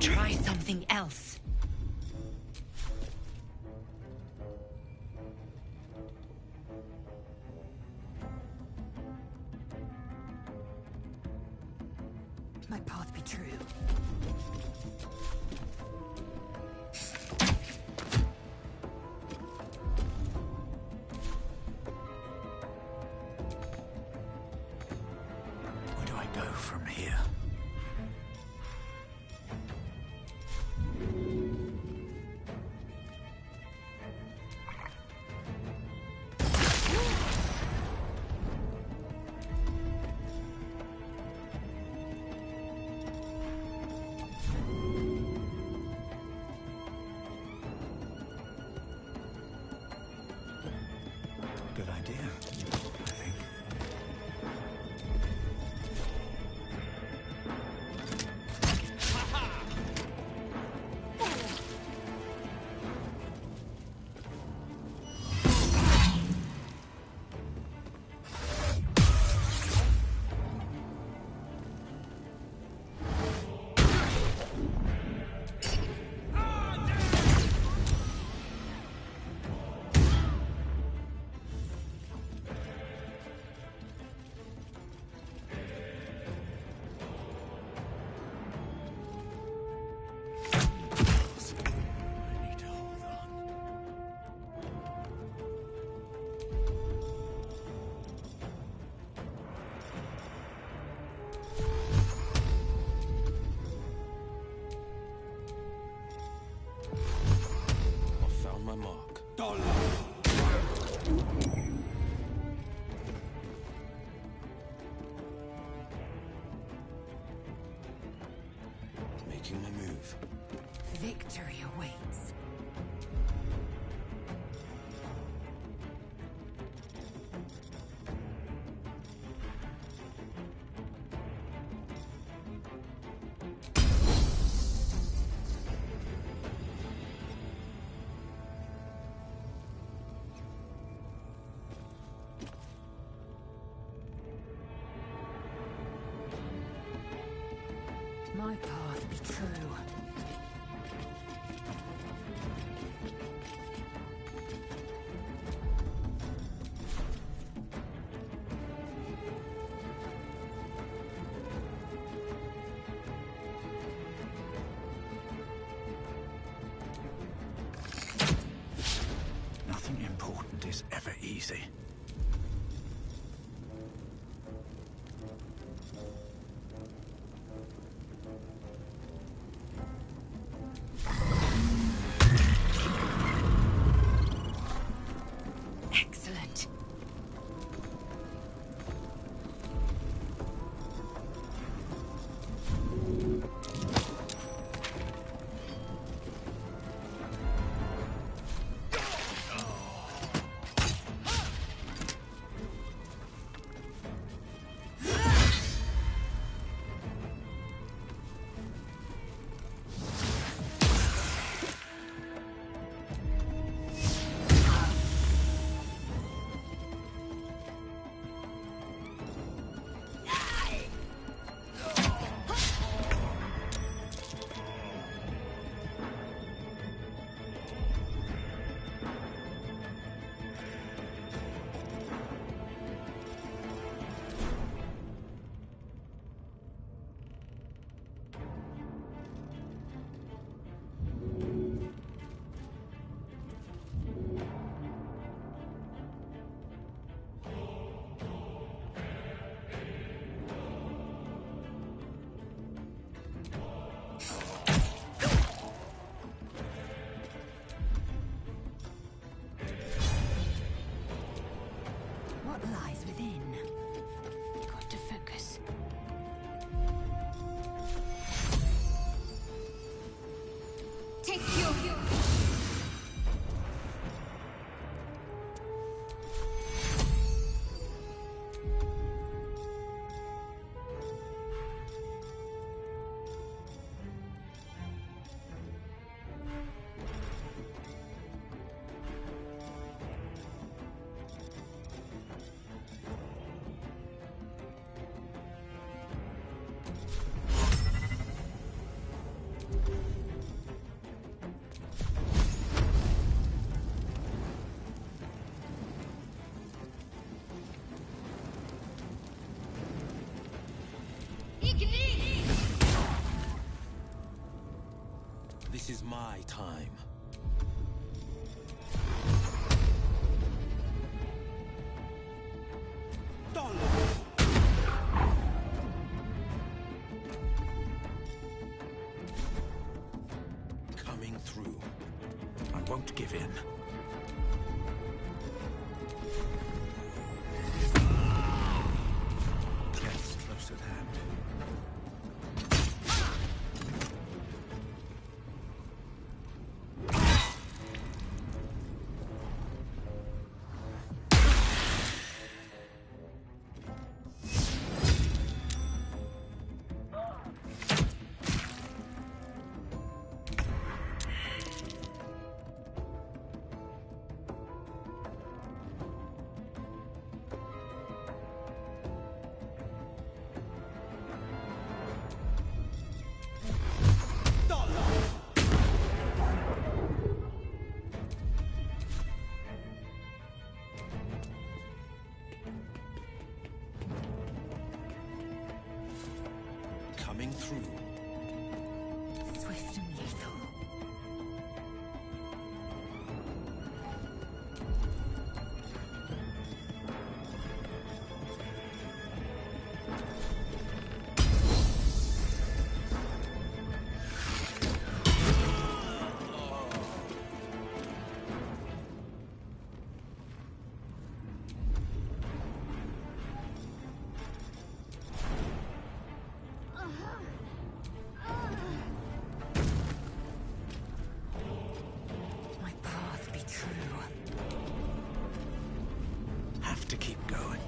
Try something else. My path be true. Where do I go from here? Good idea, I think. I found my mark. Making my move. Victory awaits. My path be true. Nothing important is ever easy. Excellent. What lies within? Got to focus. Take your... my time. Coming through. I won't give in. Death's close at hand. Coming through. Swift and lethal. My path be true. Have to keep going.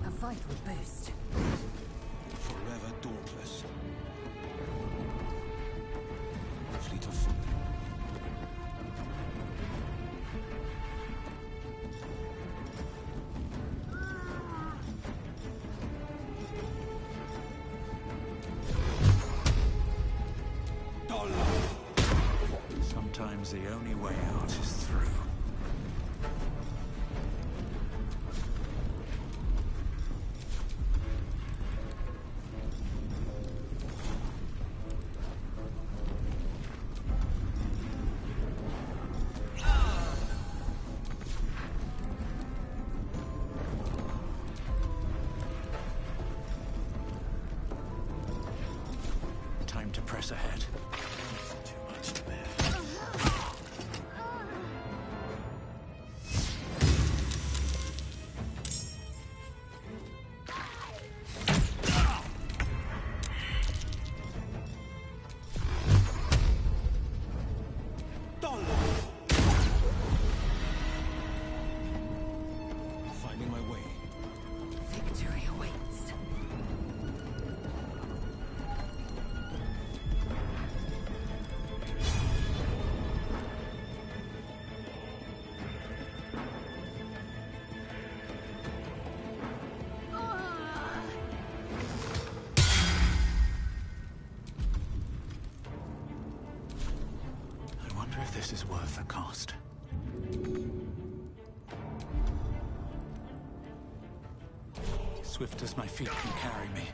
A vital boost. Forever dauntless. Fleet of foot. Sometimes the only way out is through. Time to press ahead. Too much to bear. Finding my way. Victory awaits. I wonder if this is worth the cost. Swift as my feet can carry me.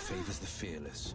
favors the fearless.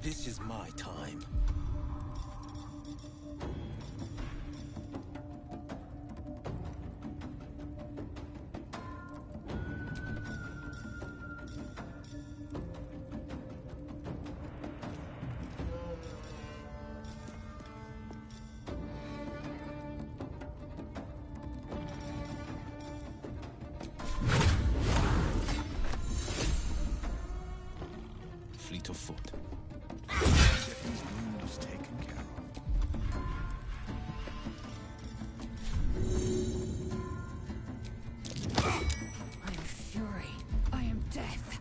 This is my time. Fleet of foot. Wounds taken care of. I am fury. I am death.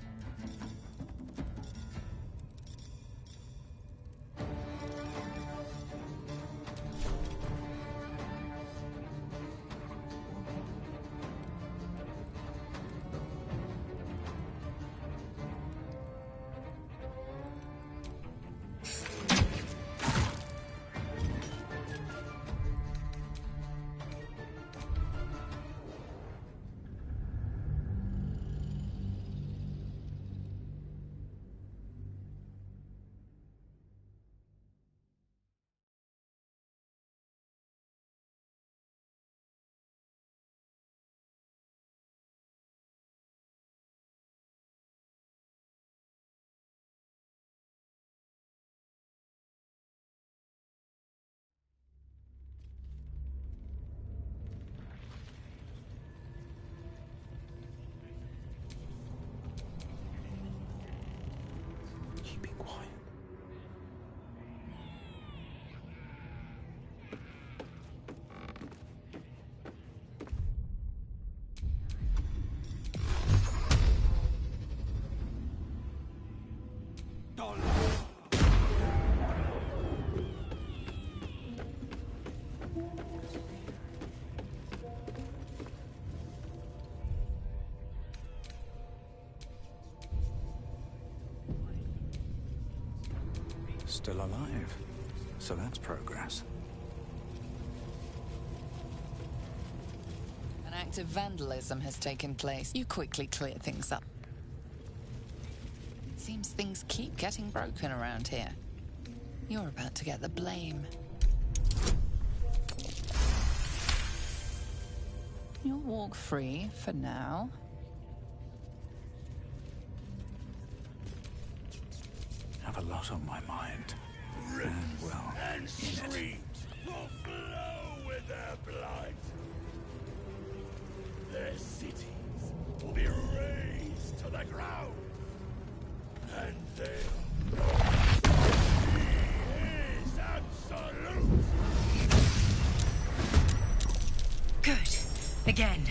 Keeping quiet. Still alive. So that's progress. An act of vandalism has taken place. You quickly clear things up. It seems things keep getting broken around here. You're about to get the blame. You'll walk free for now. Have a lot on my mind. And well, And streams will flow with their blood. Their cities will be razed to the ground. And their is absolute. Good. Again.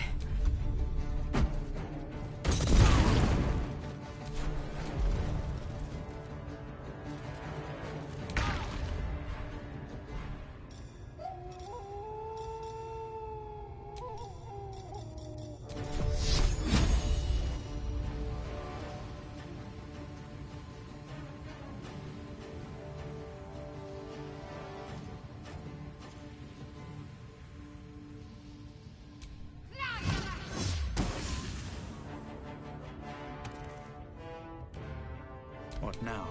now.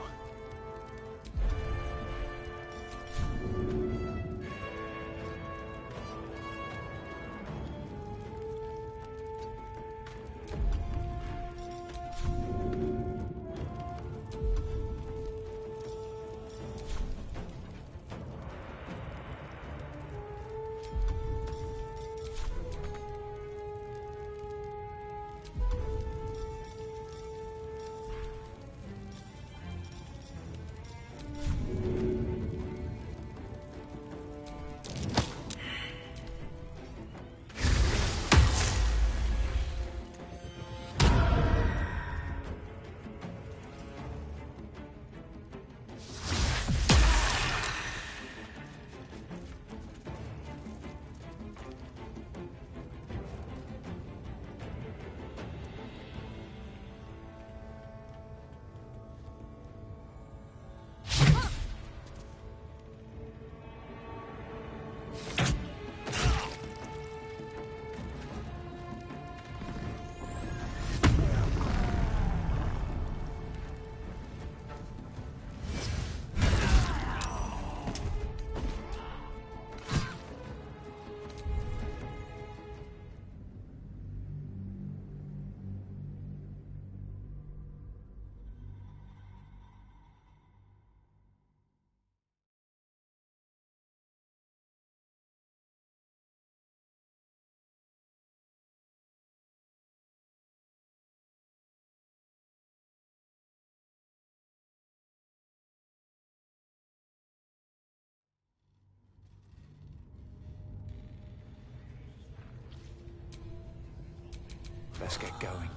Let's get going.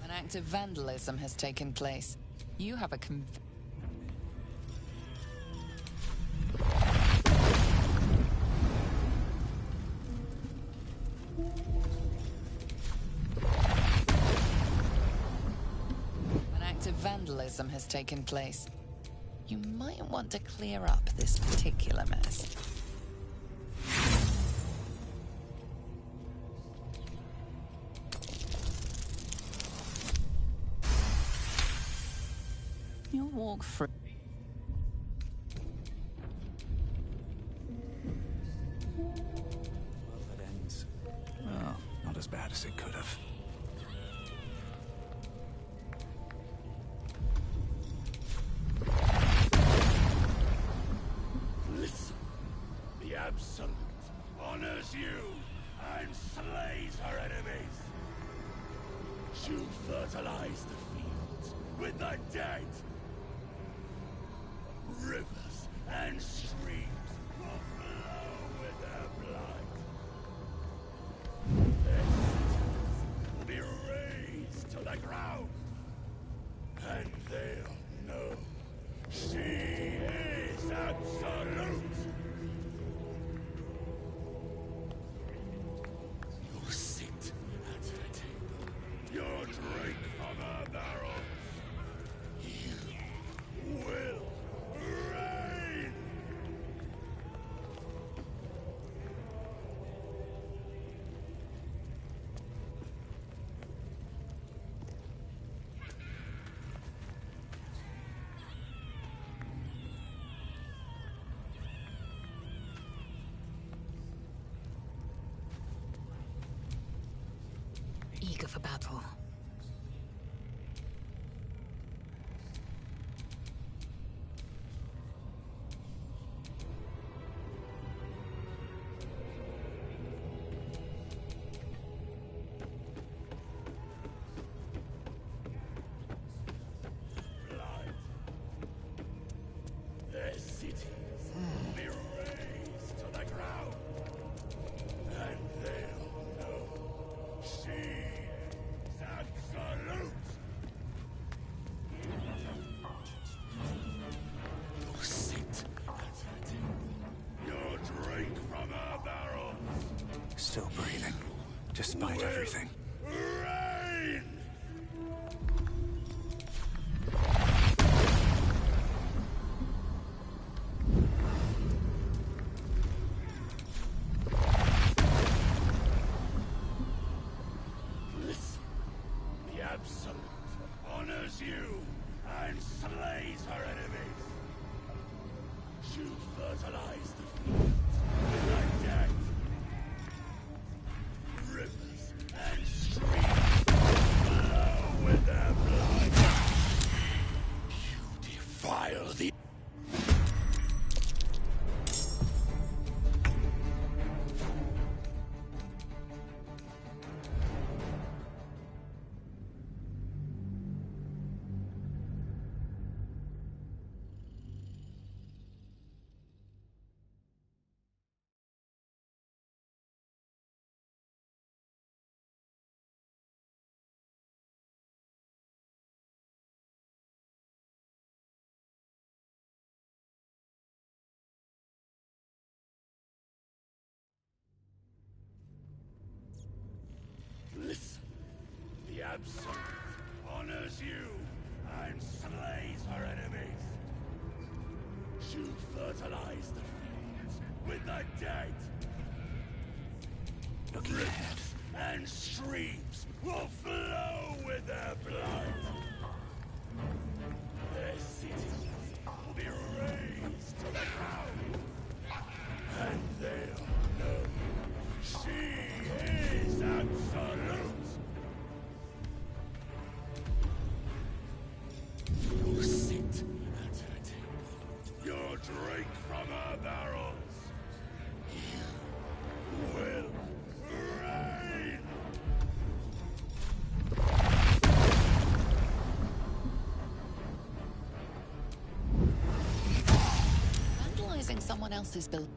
An act of vandalism has taken place. You have a vandalism has taken place. You might want to clear up this particular mess. You'll walk free. Well, that ends. Well, not as bad as it could have. Absolute honors you and slays her enemies. You fertilize the fields with the dead. Rivers and streams will flow with their blood. Their cities will be razed to the ground. And they'll know she is absolute. Drink from a barrel. You will reign. Eager for battle. Still breathing, despite everything. Rain! the dead. Looking ahead. And streams will flow with their blood. Their cities will be razed to the ground. And they'll know she is absolute. You'll sit at her table. You'll drink from her barrels. You will reign. Vandalizing someone else's build.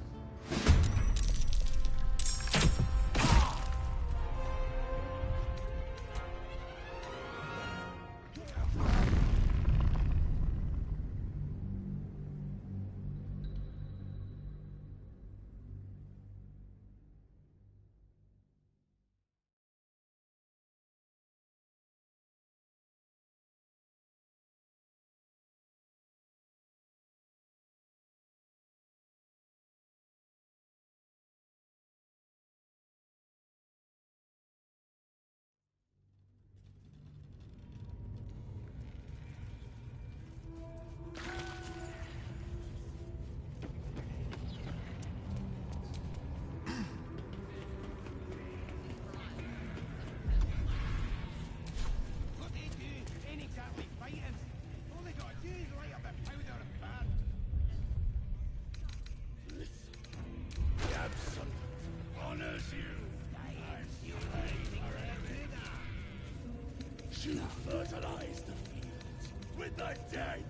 To fertilize the fields with the dead.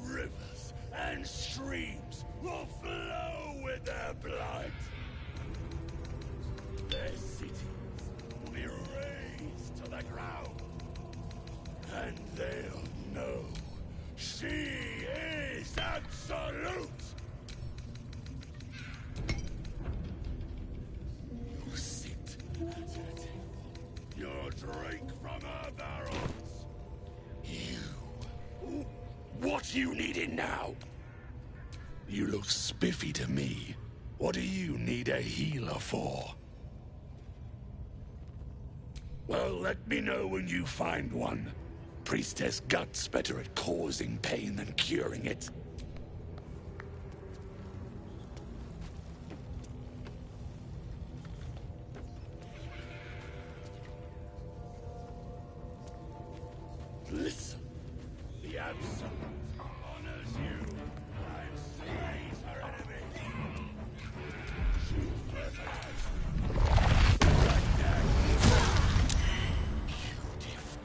Rivers and streams will flow with their blood. Their cities will be razed to the ground. And they'll know she is absolute. You'll sit at her table. You'll drink from her barrels. You... What you needing now? You look spiffy to me. What do you need a healer for? Well, let me know when you find one. Priestess Gut's better at causing pain than curing it. Listen, the Absolute honors you and slays her enemies. She fertilizes the dead. Beautiful.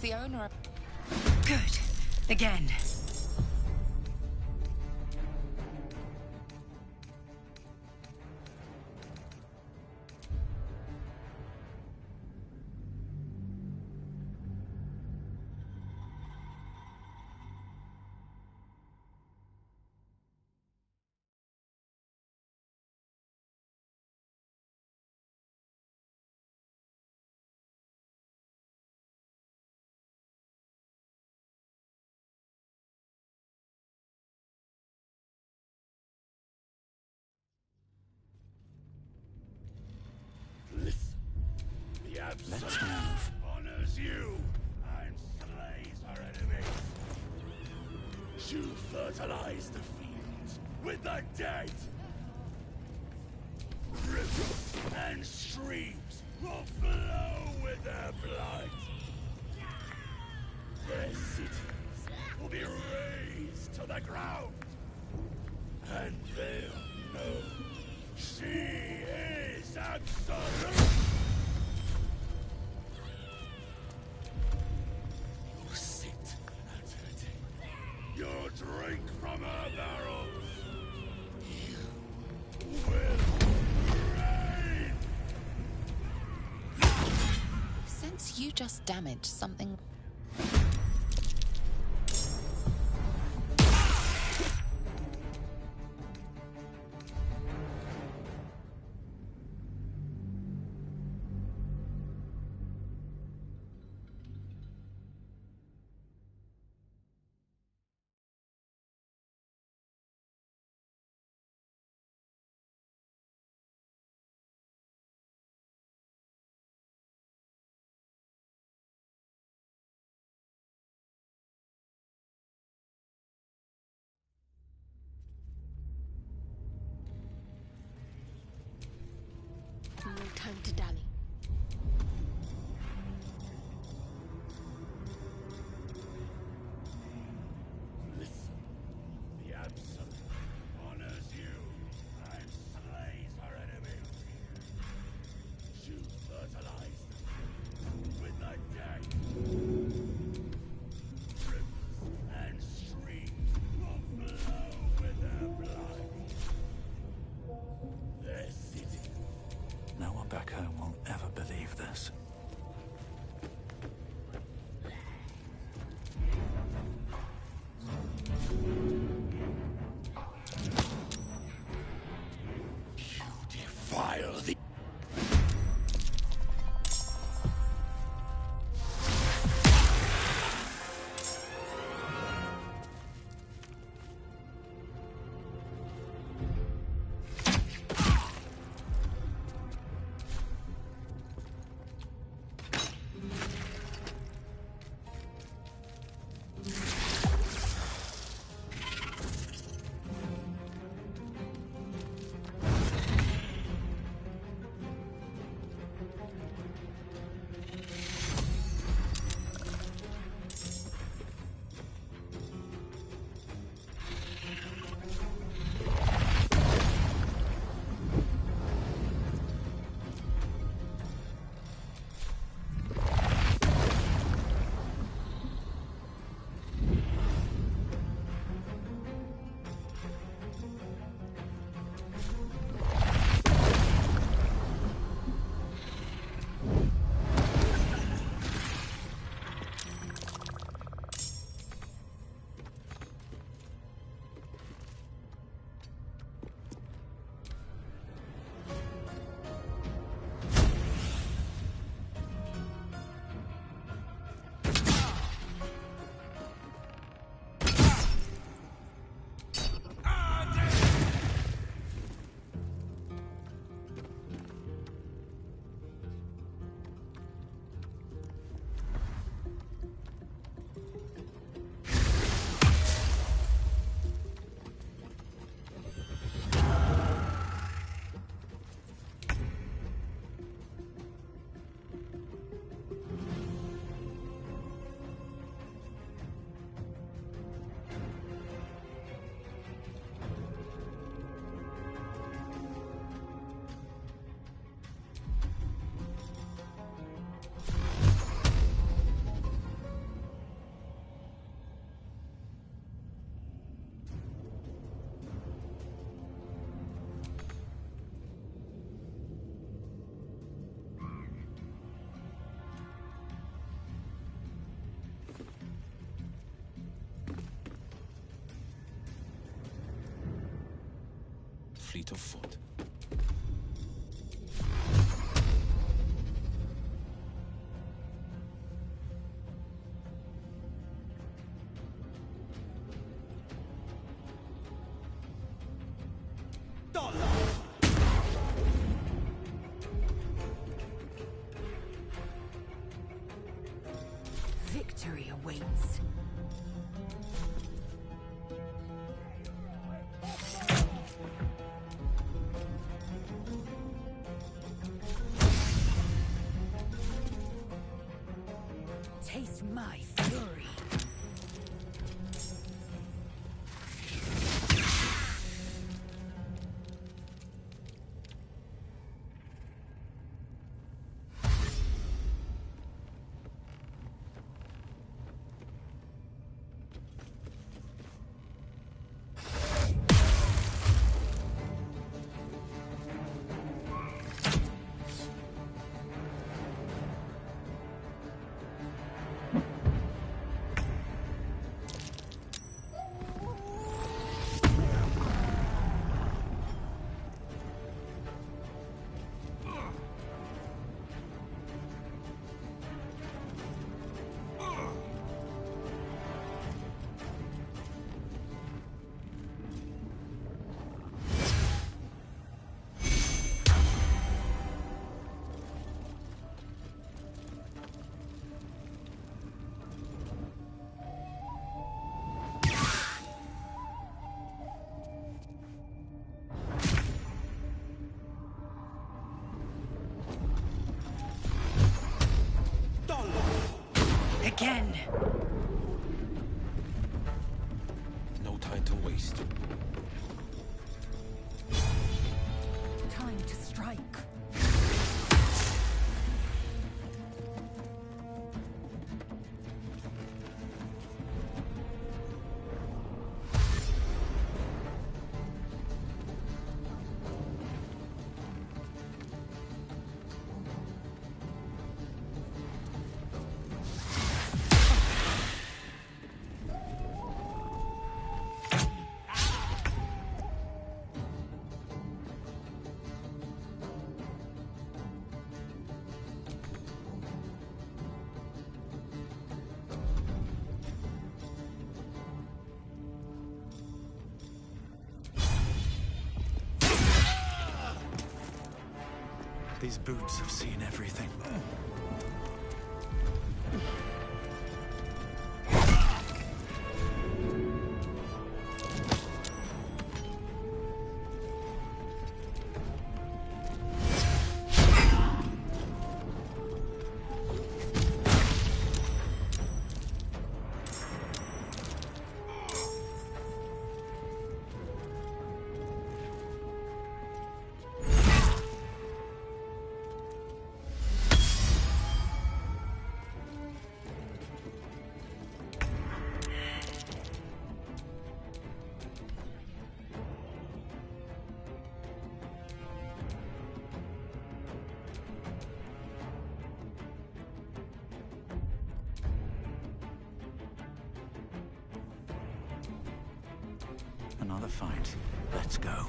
The owner. Good. Again. Let's move. Honors you and slays her enemies. She'll fertilize the fields with the dead. Rivers and streams will flow with their blood. Their cities will be razed to the ground. And they'll know she is absolute. You'll sit at her table. You'll drink from her barrels. You will reign. Since you just damaged something... No time to dally. Listen, the Absolute honors you and slays her enemies. She'll fertilize them with the dead. Rivers and streams will flow with their blood. Their city. No one back home will ever believe this. You defile the... Fleet of foot. Taste my fury. Again. No time to waste. Time to strike. These boots have seen everything. Another fight. Let's go.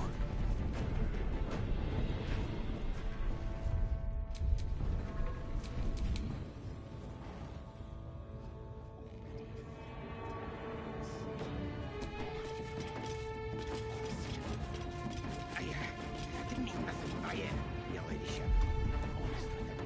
I didn't mean nothing by it, your ladyship. Honest with it.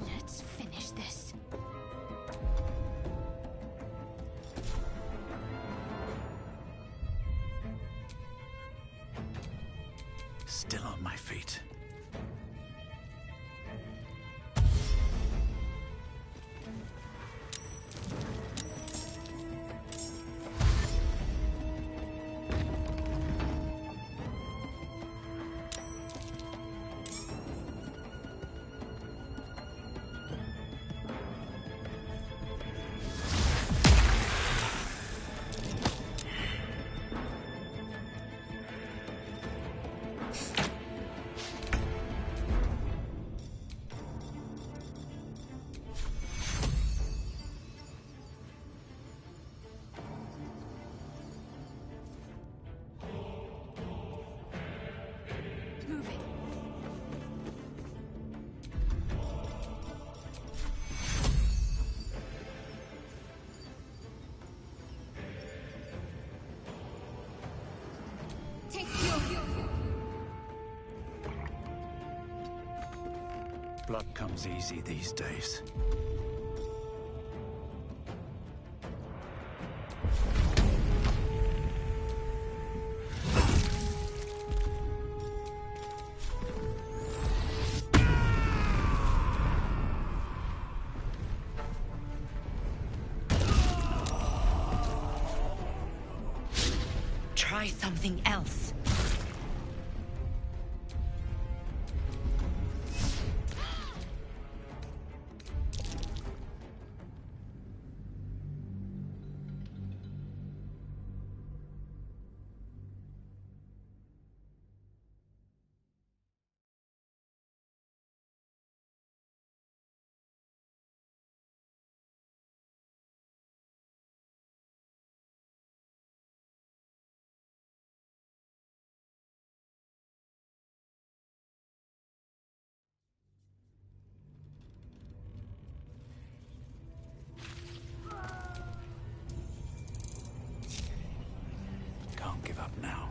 Let's finish this. Still on my feet. blood comes easy these days. Try something else. Can't give up now.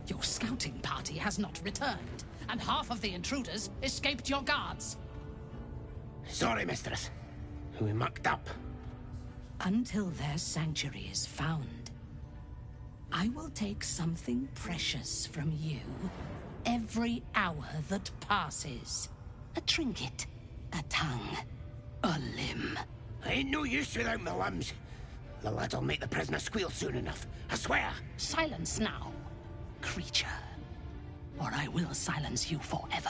Your scouting party has not returned, and half of the intruders escaped your guards. Sorry, mistress. We mucked up. Until their sanctuary is found, I will take something precious from you every hour that passes. A trinket, a tongue, a limb. I ain't no use without my limbs. The lad'll make the prisoner squeal soon enough, I swear. Silence now, creature, or I will silence you forever.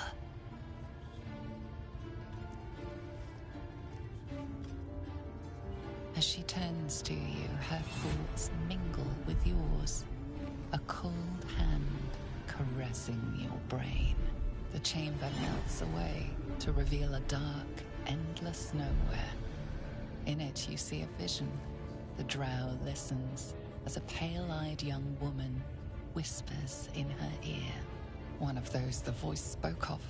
As she turns to you, her thoughts mingle with yours. A cold hand caressing your brain. The chamber melts away to reveal a dark, endless nowhere. In it, you see a vision. The drow listens as a pale-eyed young woman whispers in her ear. One of those the voice spoke of.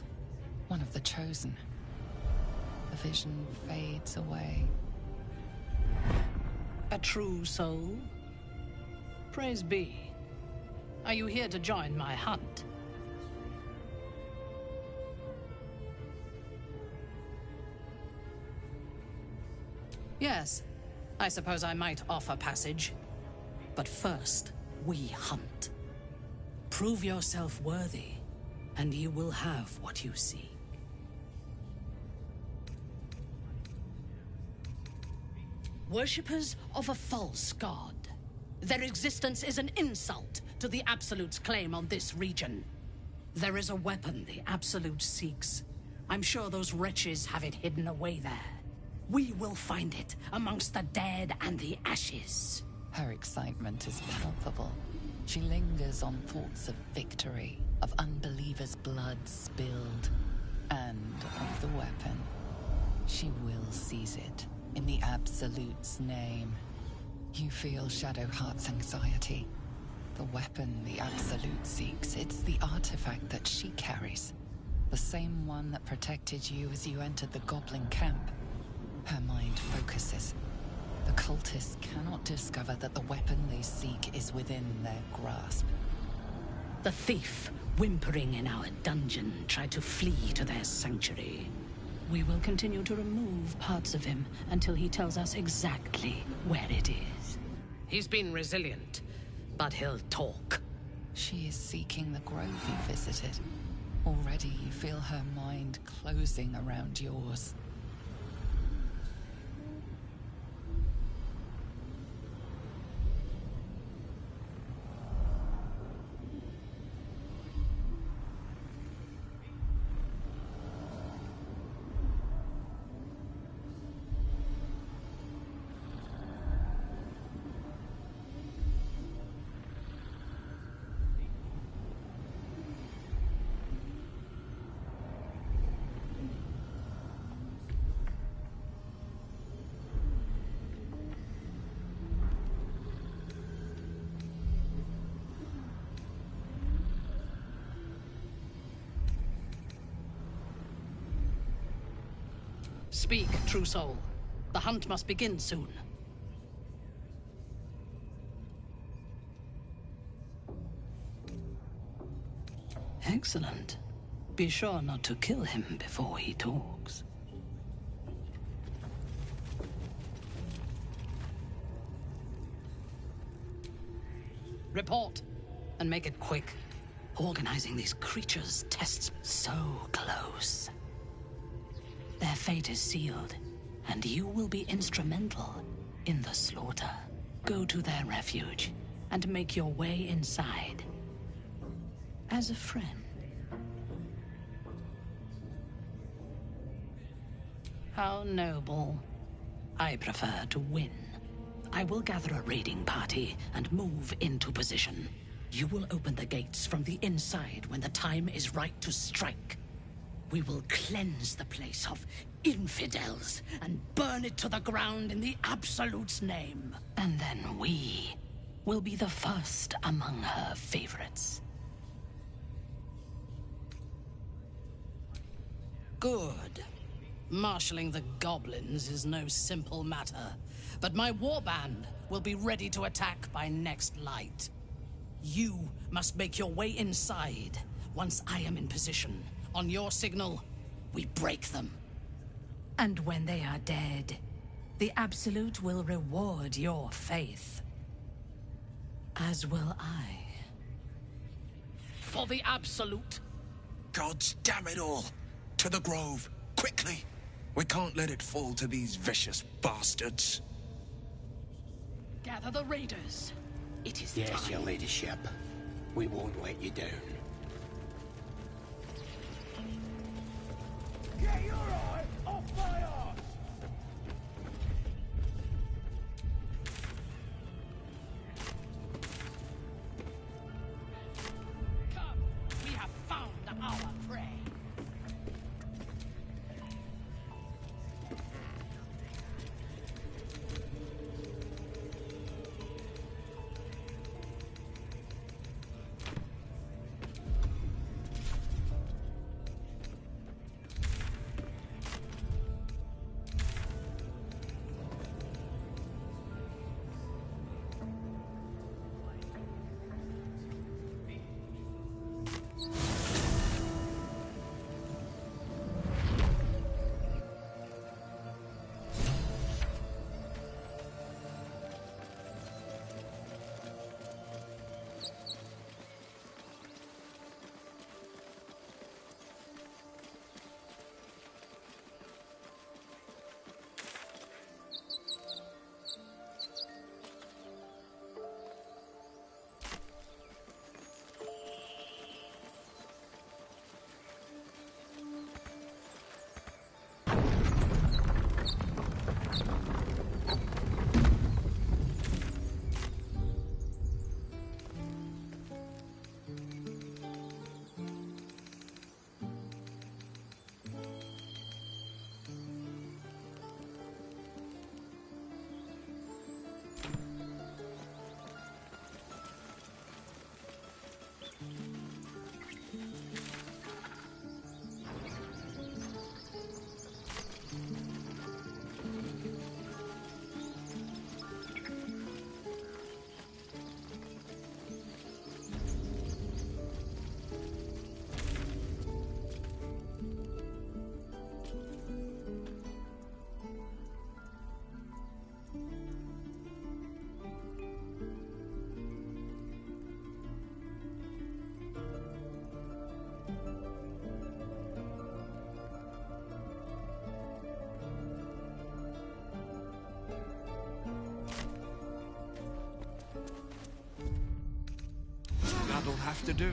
One of the chosen. The vision fades away. A true soul? Praise be. Are you here to join my hunt? Yes, I suppose I might offer passage. But first, we hunt. Prove yourself worthy, and you will have what you seek. Worshippers of a false god. Their existence is an insult to the Absolute's claim on this region. There is a weapon the Absolute seeks. I'm sure those wretches have it hidden away there. We will find it amongst the dead and the ashes. Her excitement is palpable. She lingers on thoughts of victory, of unbelievers' blood spilled, and of the weapon. She will seize it, in the Absolute's name. You feel Shadowheart's anxiety. The weapon the Absolute seeks, it's the artifact that she carries. The same one that protected you as you entered the Goblin Camp. Her mind focuses. The cultists cannot discover that the weapon they seek is within their grasp. The thief, whimpering in our dungeon, tried to flee to their sanctuary. We will continue to remove parts of him until he tells us exactly where it is. He's been resilient, but he'll talk. She is seeking the grove you visited. Already you feel her mind closing around yours. Speak, true soul. The hunt must begin soon. Excellent. Be sure not to kill him before he talks. Report, and make it quick. Organizing these creatures tests so close. Their fate is sealed, and you will be instrumental in the slaughter. Go to their refuge, and make your way inside. As a friend. How noble. I prefer to win. I will gather a raiding party and move into position. You will open the gates from the inside when the time is right to strike. We will cleanse the place of infidels and burn it to the ground in the Absolute's name. And then we will be the first among her favorites. Good. Marshalling the goblins is no simple matter, but my warband will be ready to attack by next light. You must make your way inside. Once I am in position, on your signal, we break them. And when they are dead, the Absolute will reward your faith. As will I. For the Absolute! Gods damn it all! To the grove, quickly! We can't let it fall to these vicious bastards. Gather the raiders. It is Yes, time. your ladyship. We won't let you down. Get your eye off my arse! Come, we have found our prey. That'll have to do.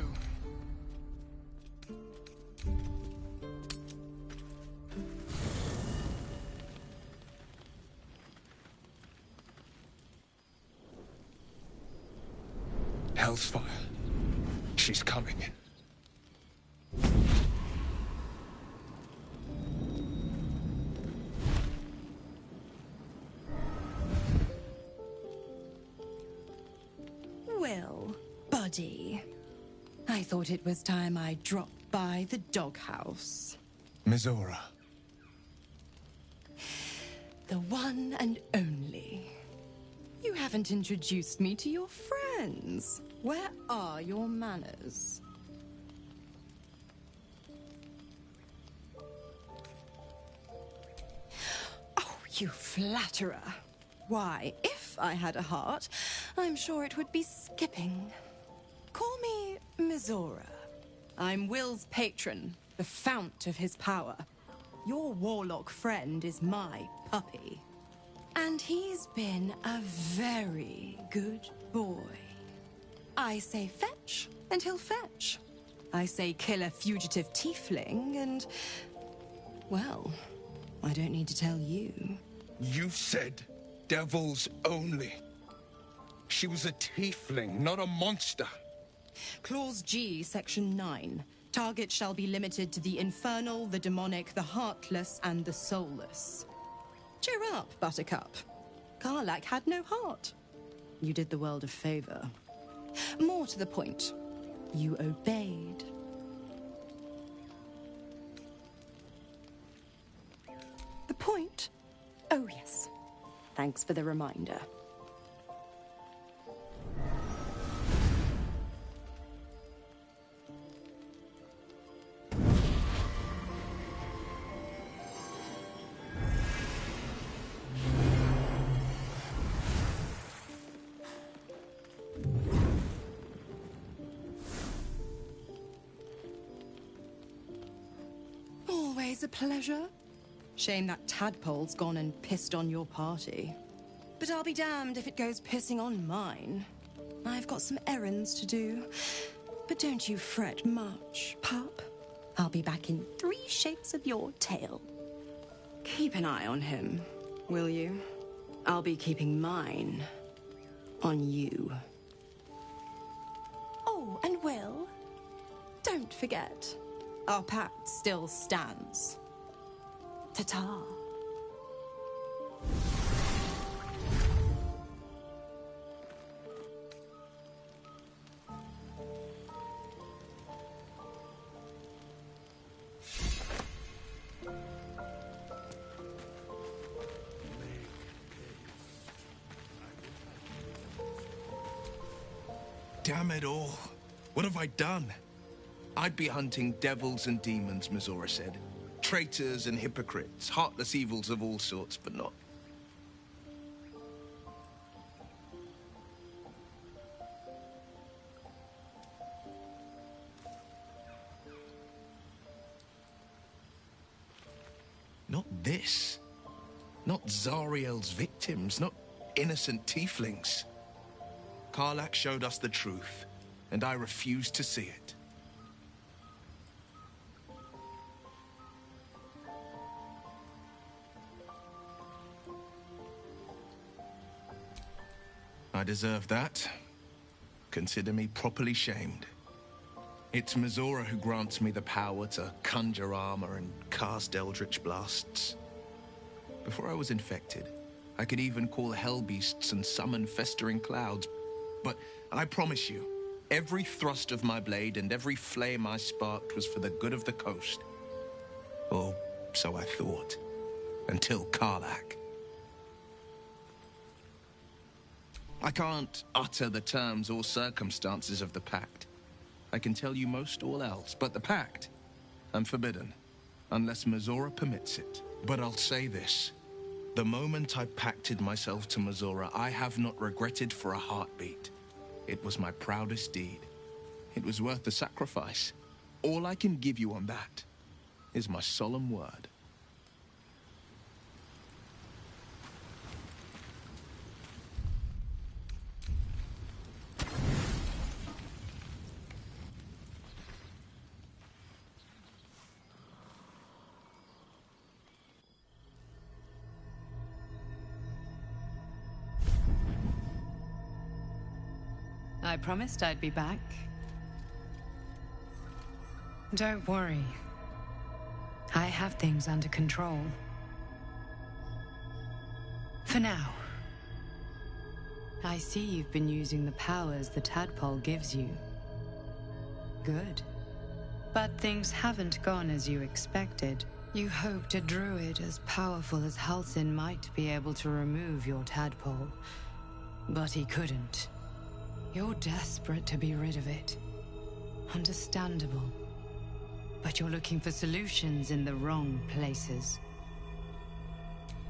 Hellsfire. She's coming. Well, buddy, I thought it was time I dropped by the doghouse. Minthara. The one and only. You haven't introduced me to your friends. Where are your manners? Oh, you flatterer. Why, if I had a heart, I'm sure it would be skipping. Call me Minthara. I'm Will's patron, the fount of his power. Your warlock friend is my puppy. And he's been a very good boy. I say fetch, and he'll fetch. I say kill a fugitive tiefling, and... well, I don't need to tell you. You said devils only. She was a tiefling, not a monster. Clause G, Section 9. Target shall be limited to the infernal, the demonic, the heartless, and the soulless. Cheer up, Buttercup. Karlach had no heart. You did the world a favor. More to the point, you obeyed. The point? Oh, yes. Thanks for the reminder. Always a pleasure. Shame that tadpole's gone and pissed on your party. But I'll be damned if it goes pissing on mine. I've got some errands to do. But don't you fret much, pup. I'll be back in 3 shakes of your tail. Keep an eye on him, will you? I'll be keeping mine on you. Oh, and Will, don't forget, our pact still stands. Ta-ta. Damn it all. What have I done? I'd be hunting devils and demons, Minthara said. Traitors and hypocrites, heartless evils of all sorts, but not. Not this. Not Zariel's victims, not innocent tieflings. Karlach showed us the truth, and I refuse to see it. I deserve that. Consider me properly shamed. It's Minthara who grants me the power to conjure armor and cast eldritch blasts. Before I was infected, I could even call hell beasts and summon festering clouds. But I promise you, every thrust of my blade and every flame I sparked was for the good of the coast. Or so I thought. Until Karlach. I can't utter the terms or circumstances of the pact. I can tell you most all else, but the pact, I'm forbidden, unless Minthara permits it. But I'll say this. The moment I pacted myself to Minthara, I have not regretted for a heartbeat. It was my proudest deed. It was worth the sacrifice. All I can give you on that is my solemn word. I promised I'd be back. Don't worry. I have things under control. For now. I see you've been using the powers the tadpole gives you. Good. But things haven't gone as you expected. You hoped a druid as powerful as Halsin might be able to remove your tadpole, but he couldn't. You're desperate to be rid of it. Understandable. But you're looking for solutions in the wrong places.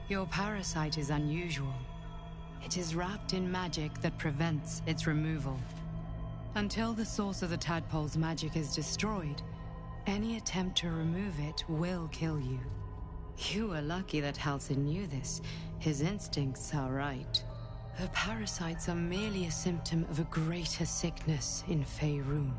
Your parasite is unusual. It is wrapped in magic that prevents its removal. Until the source of the tadpole's magic is destroyed, any attempt to remove it will kill you. You were lucky that Halsin knew this. His instincts are right. The parasites are merely a symptom of a greater sickness in Faerun.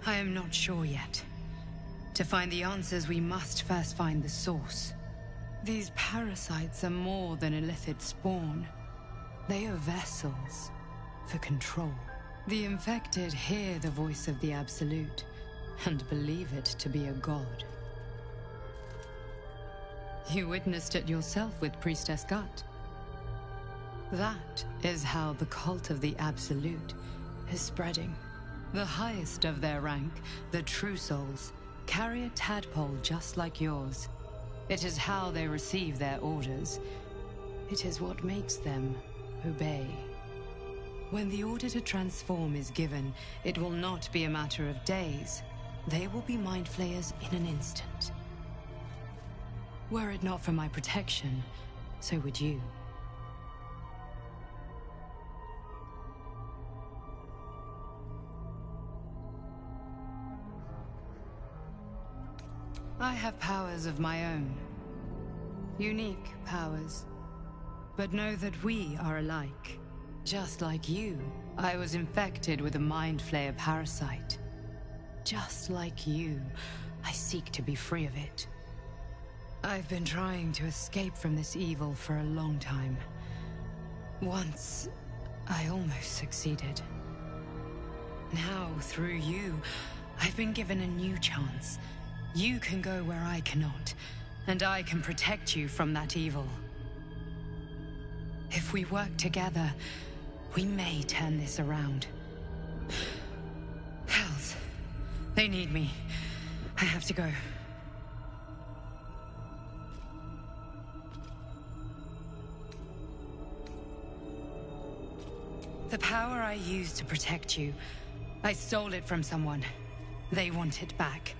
I am not sure yet. To find the answers, we must first find the source. These parasites are more than illithid spawn. They are vessels for control. The infected hear the voice of the Absolute and believe it to be a god. You witnessed it yourself with Priestess Gut. That is how the cult of the Absolute is spreading. The highest of their rank, the True Souls, carry a tadpole just like yours. It is how they receive their orders. It is what makes them obey. When the order to transform is given, it will not be a matter of days. They will be mind flayers in an instant. Were it not for my protection, so would you. I have powers of my own. Unique powers. But know that we are alike. Just like you, I was infected with a Mind Flayer parasite. Just like you, I seek to be free of it. I've been trying to escape from this evil for a long time. Once, I almost succeeded. Now, through you, I've been given a new chance. You can go where I cannot, and I can protect you from that evil. If we work together, we may turn this around. Hells, they need me. I have to go. The power I used to protect you, I stole it from someone. They want it back.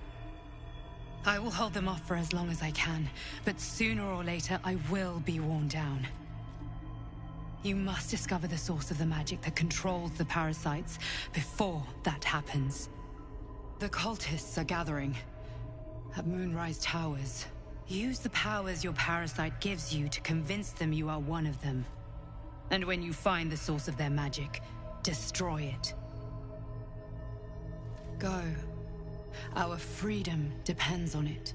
I will hold them off for as long as I can, but sooner or later I will be worn down. You must discover the source of the magic that controls the parasites before that happens. The cultists are gathering at Moonrise Towers. Use the powers your parasite gives you to convince them you are one of them. And when you find the source of their magic, destroy it. Go. Our freedom depends on it.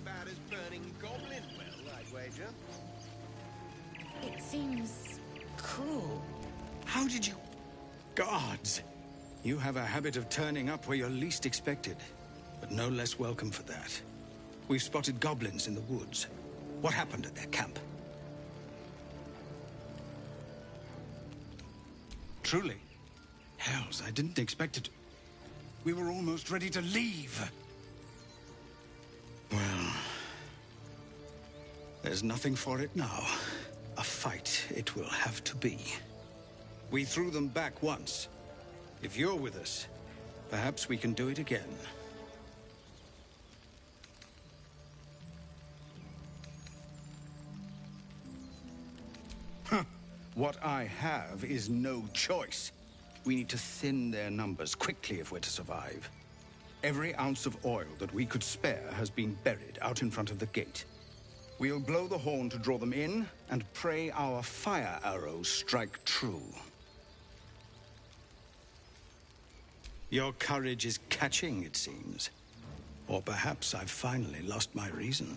Bad as burning Goblin well, I'd wager. It seems cruel. How did you... Gods! You have a habit of turning up where you're least expected, but no less welcome for that. We've spotted goblins in the woods. What happened at their camp? Truly? Hells, I didn't expect it. We were almost ready to leave. Well, there's nothing for it now. A fight it will have to be. We threw them back once. If you're with us, perhaps we can do it again. Huh. What I have is no choice. We need to thin their numbers quickly if we're to survive. Every ounce of oil that we could spare has been buried out in front of the gate. We'll blow the horn to draw them in, and pray our fire arrows strike true. Your courage is catching, it seems. Or perhaps I've finally lost my reason.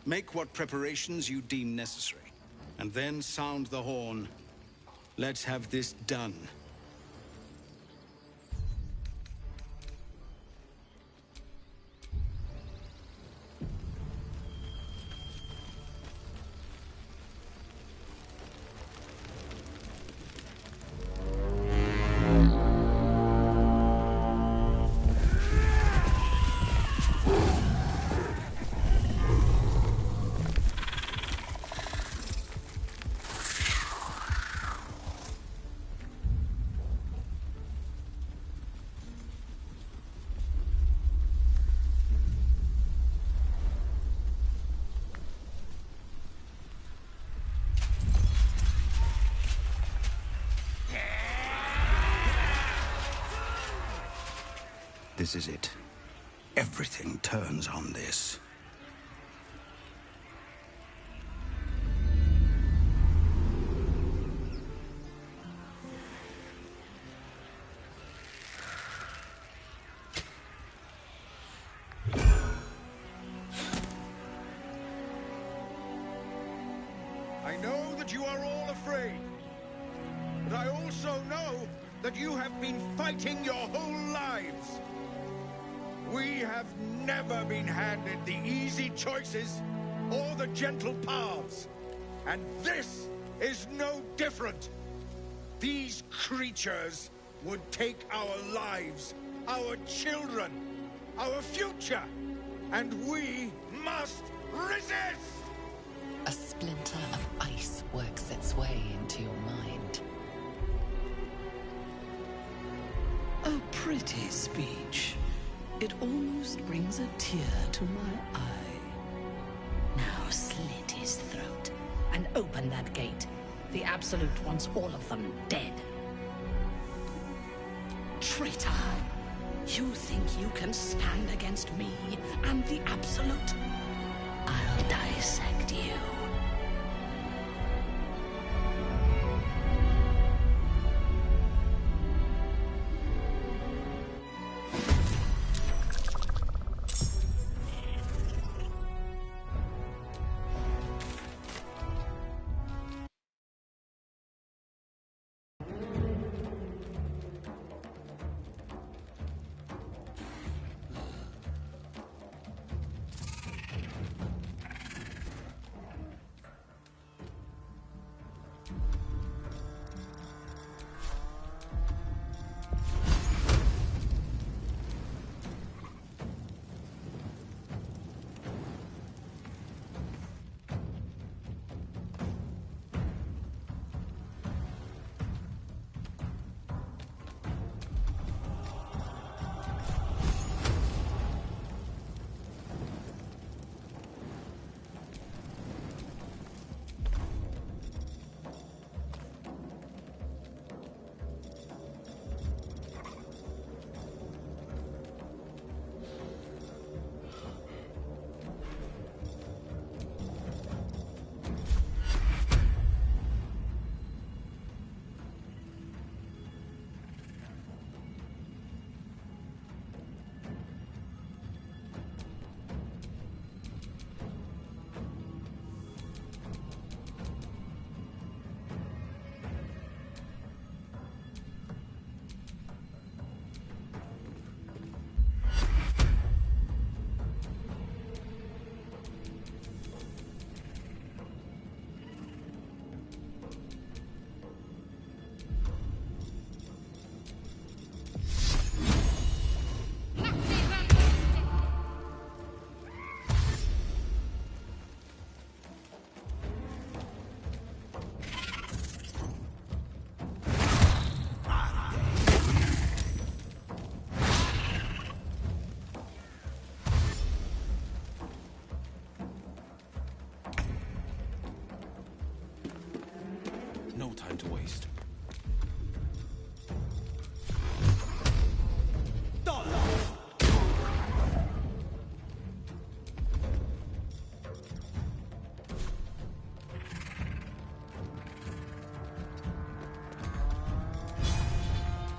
Make what preparations you deem necessary, and then sound the horn. Let's have this done. This is it. Everything turns on this. I know that you are all afraid, but I also know that you have been fighting your whole lives. We have never been handed the easy choices or the gentle paths. And this is no different. These creatures would take our lives, our children, our future, and we must resist! A splinter of ice works its way into your mind. A pretty speech. It almost brings a tear to my eye. Now slit his throat and open that gate. The Absolute wants all of them dead. Traitor! You think you can stand against me and the Absolute? I'll dissect you. No time to waste.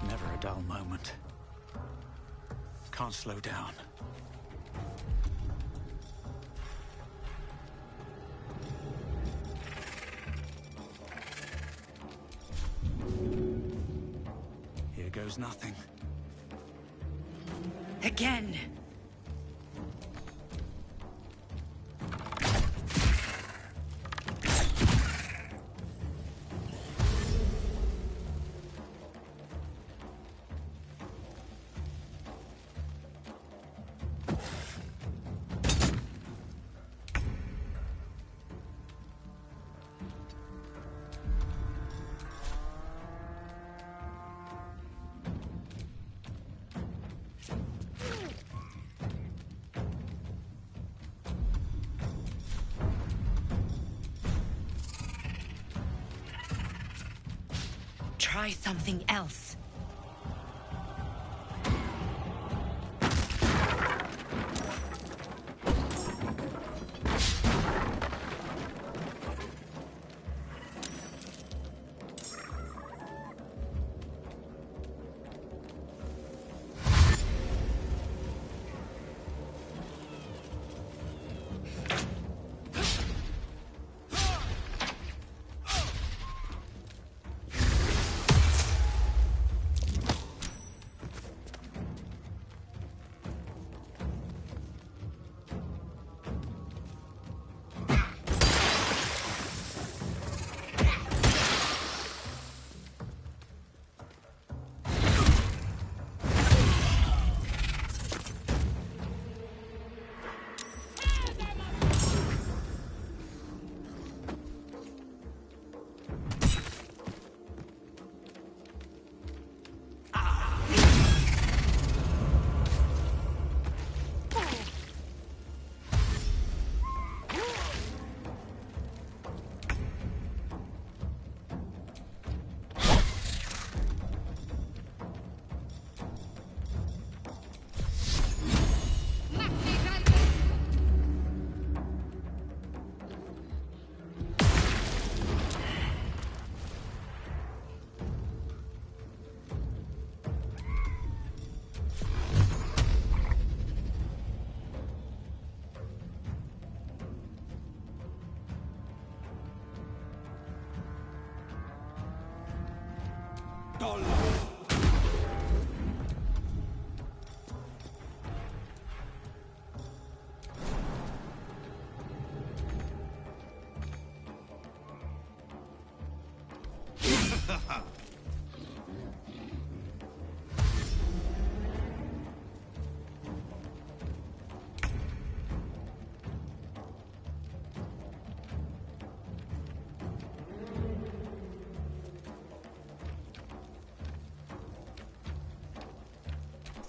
Never a dull moment. Can't slow down. Here goes nothing. Again! Try something else.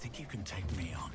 Think you can take me on?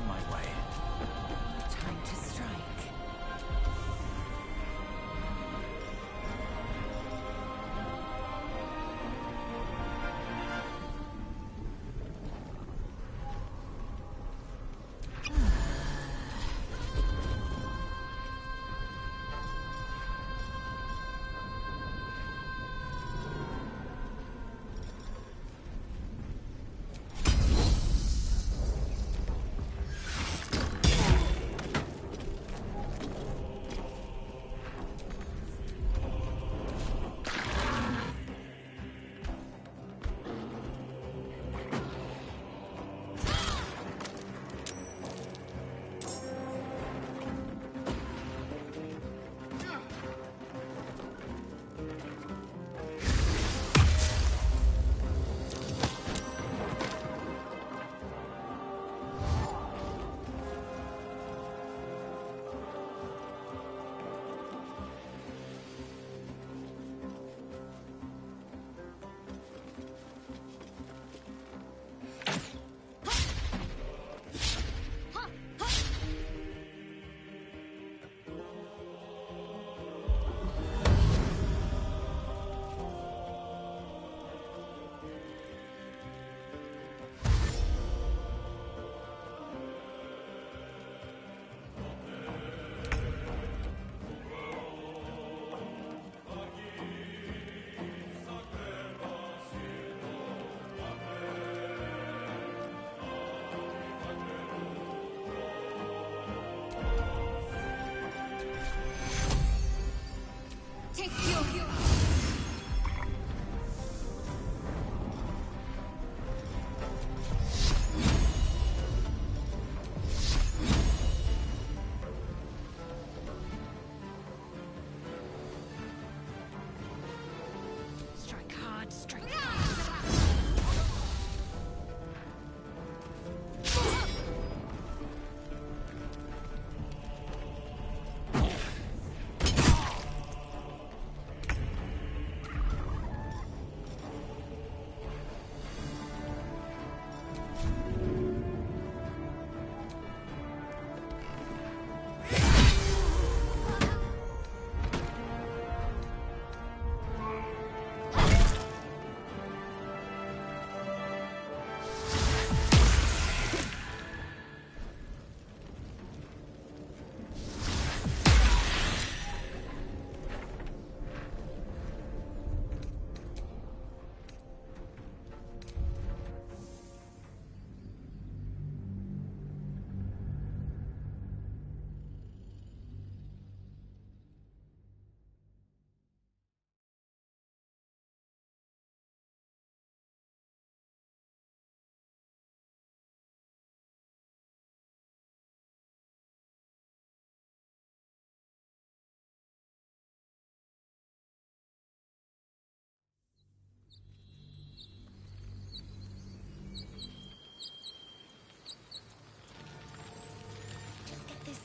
on my way. Time to strike.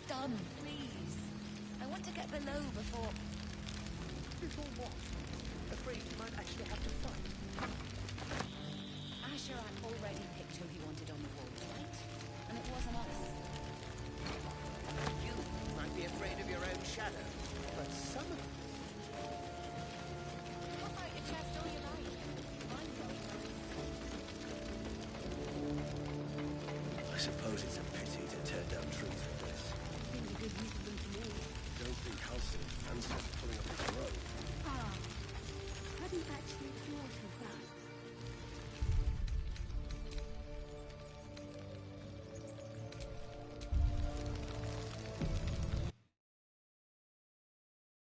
Done, please. I want to get below before... Before what? Afraid you might actually have to fight. Asherat already picked who he wanted on the wall, right? And it wasn't us. You might be afraid of your own shadow, but some of us... I'll fight your chest all you like. Mine I suppose it's a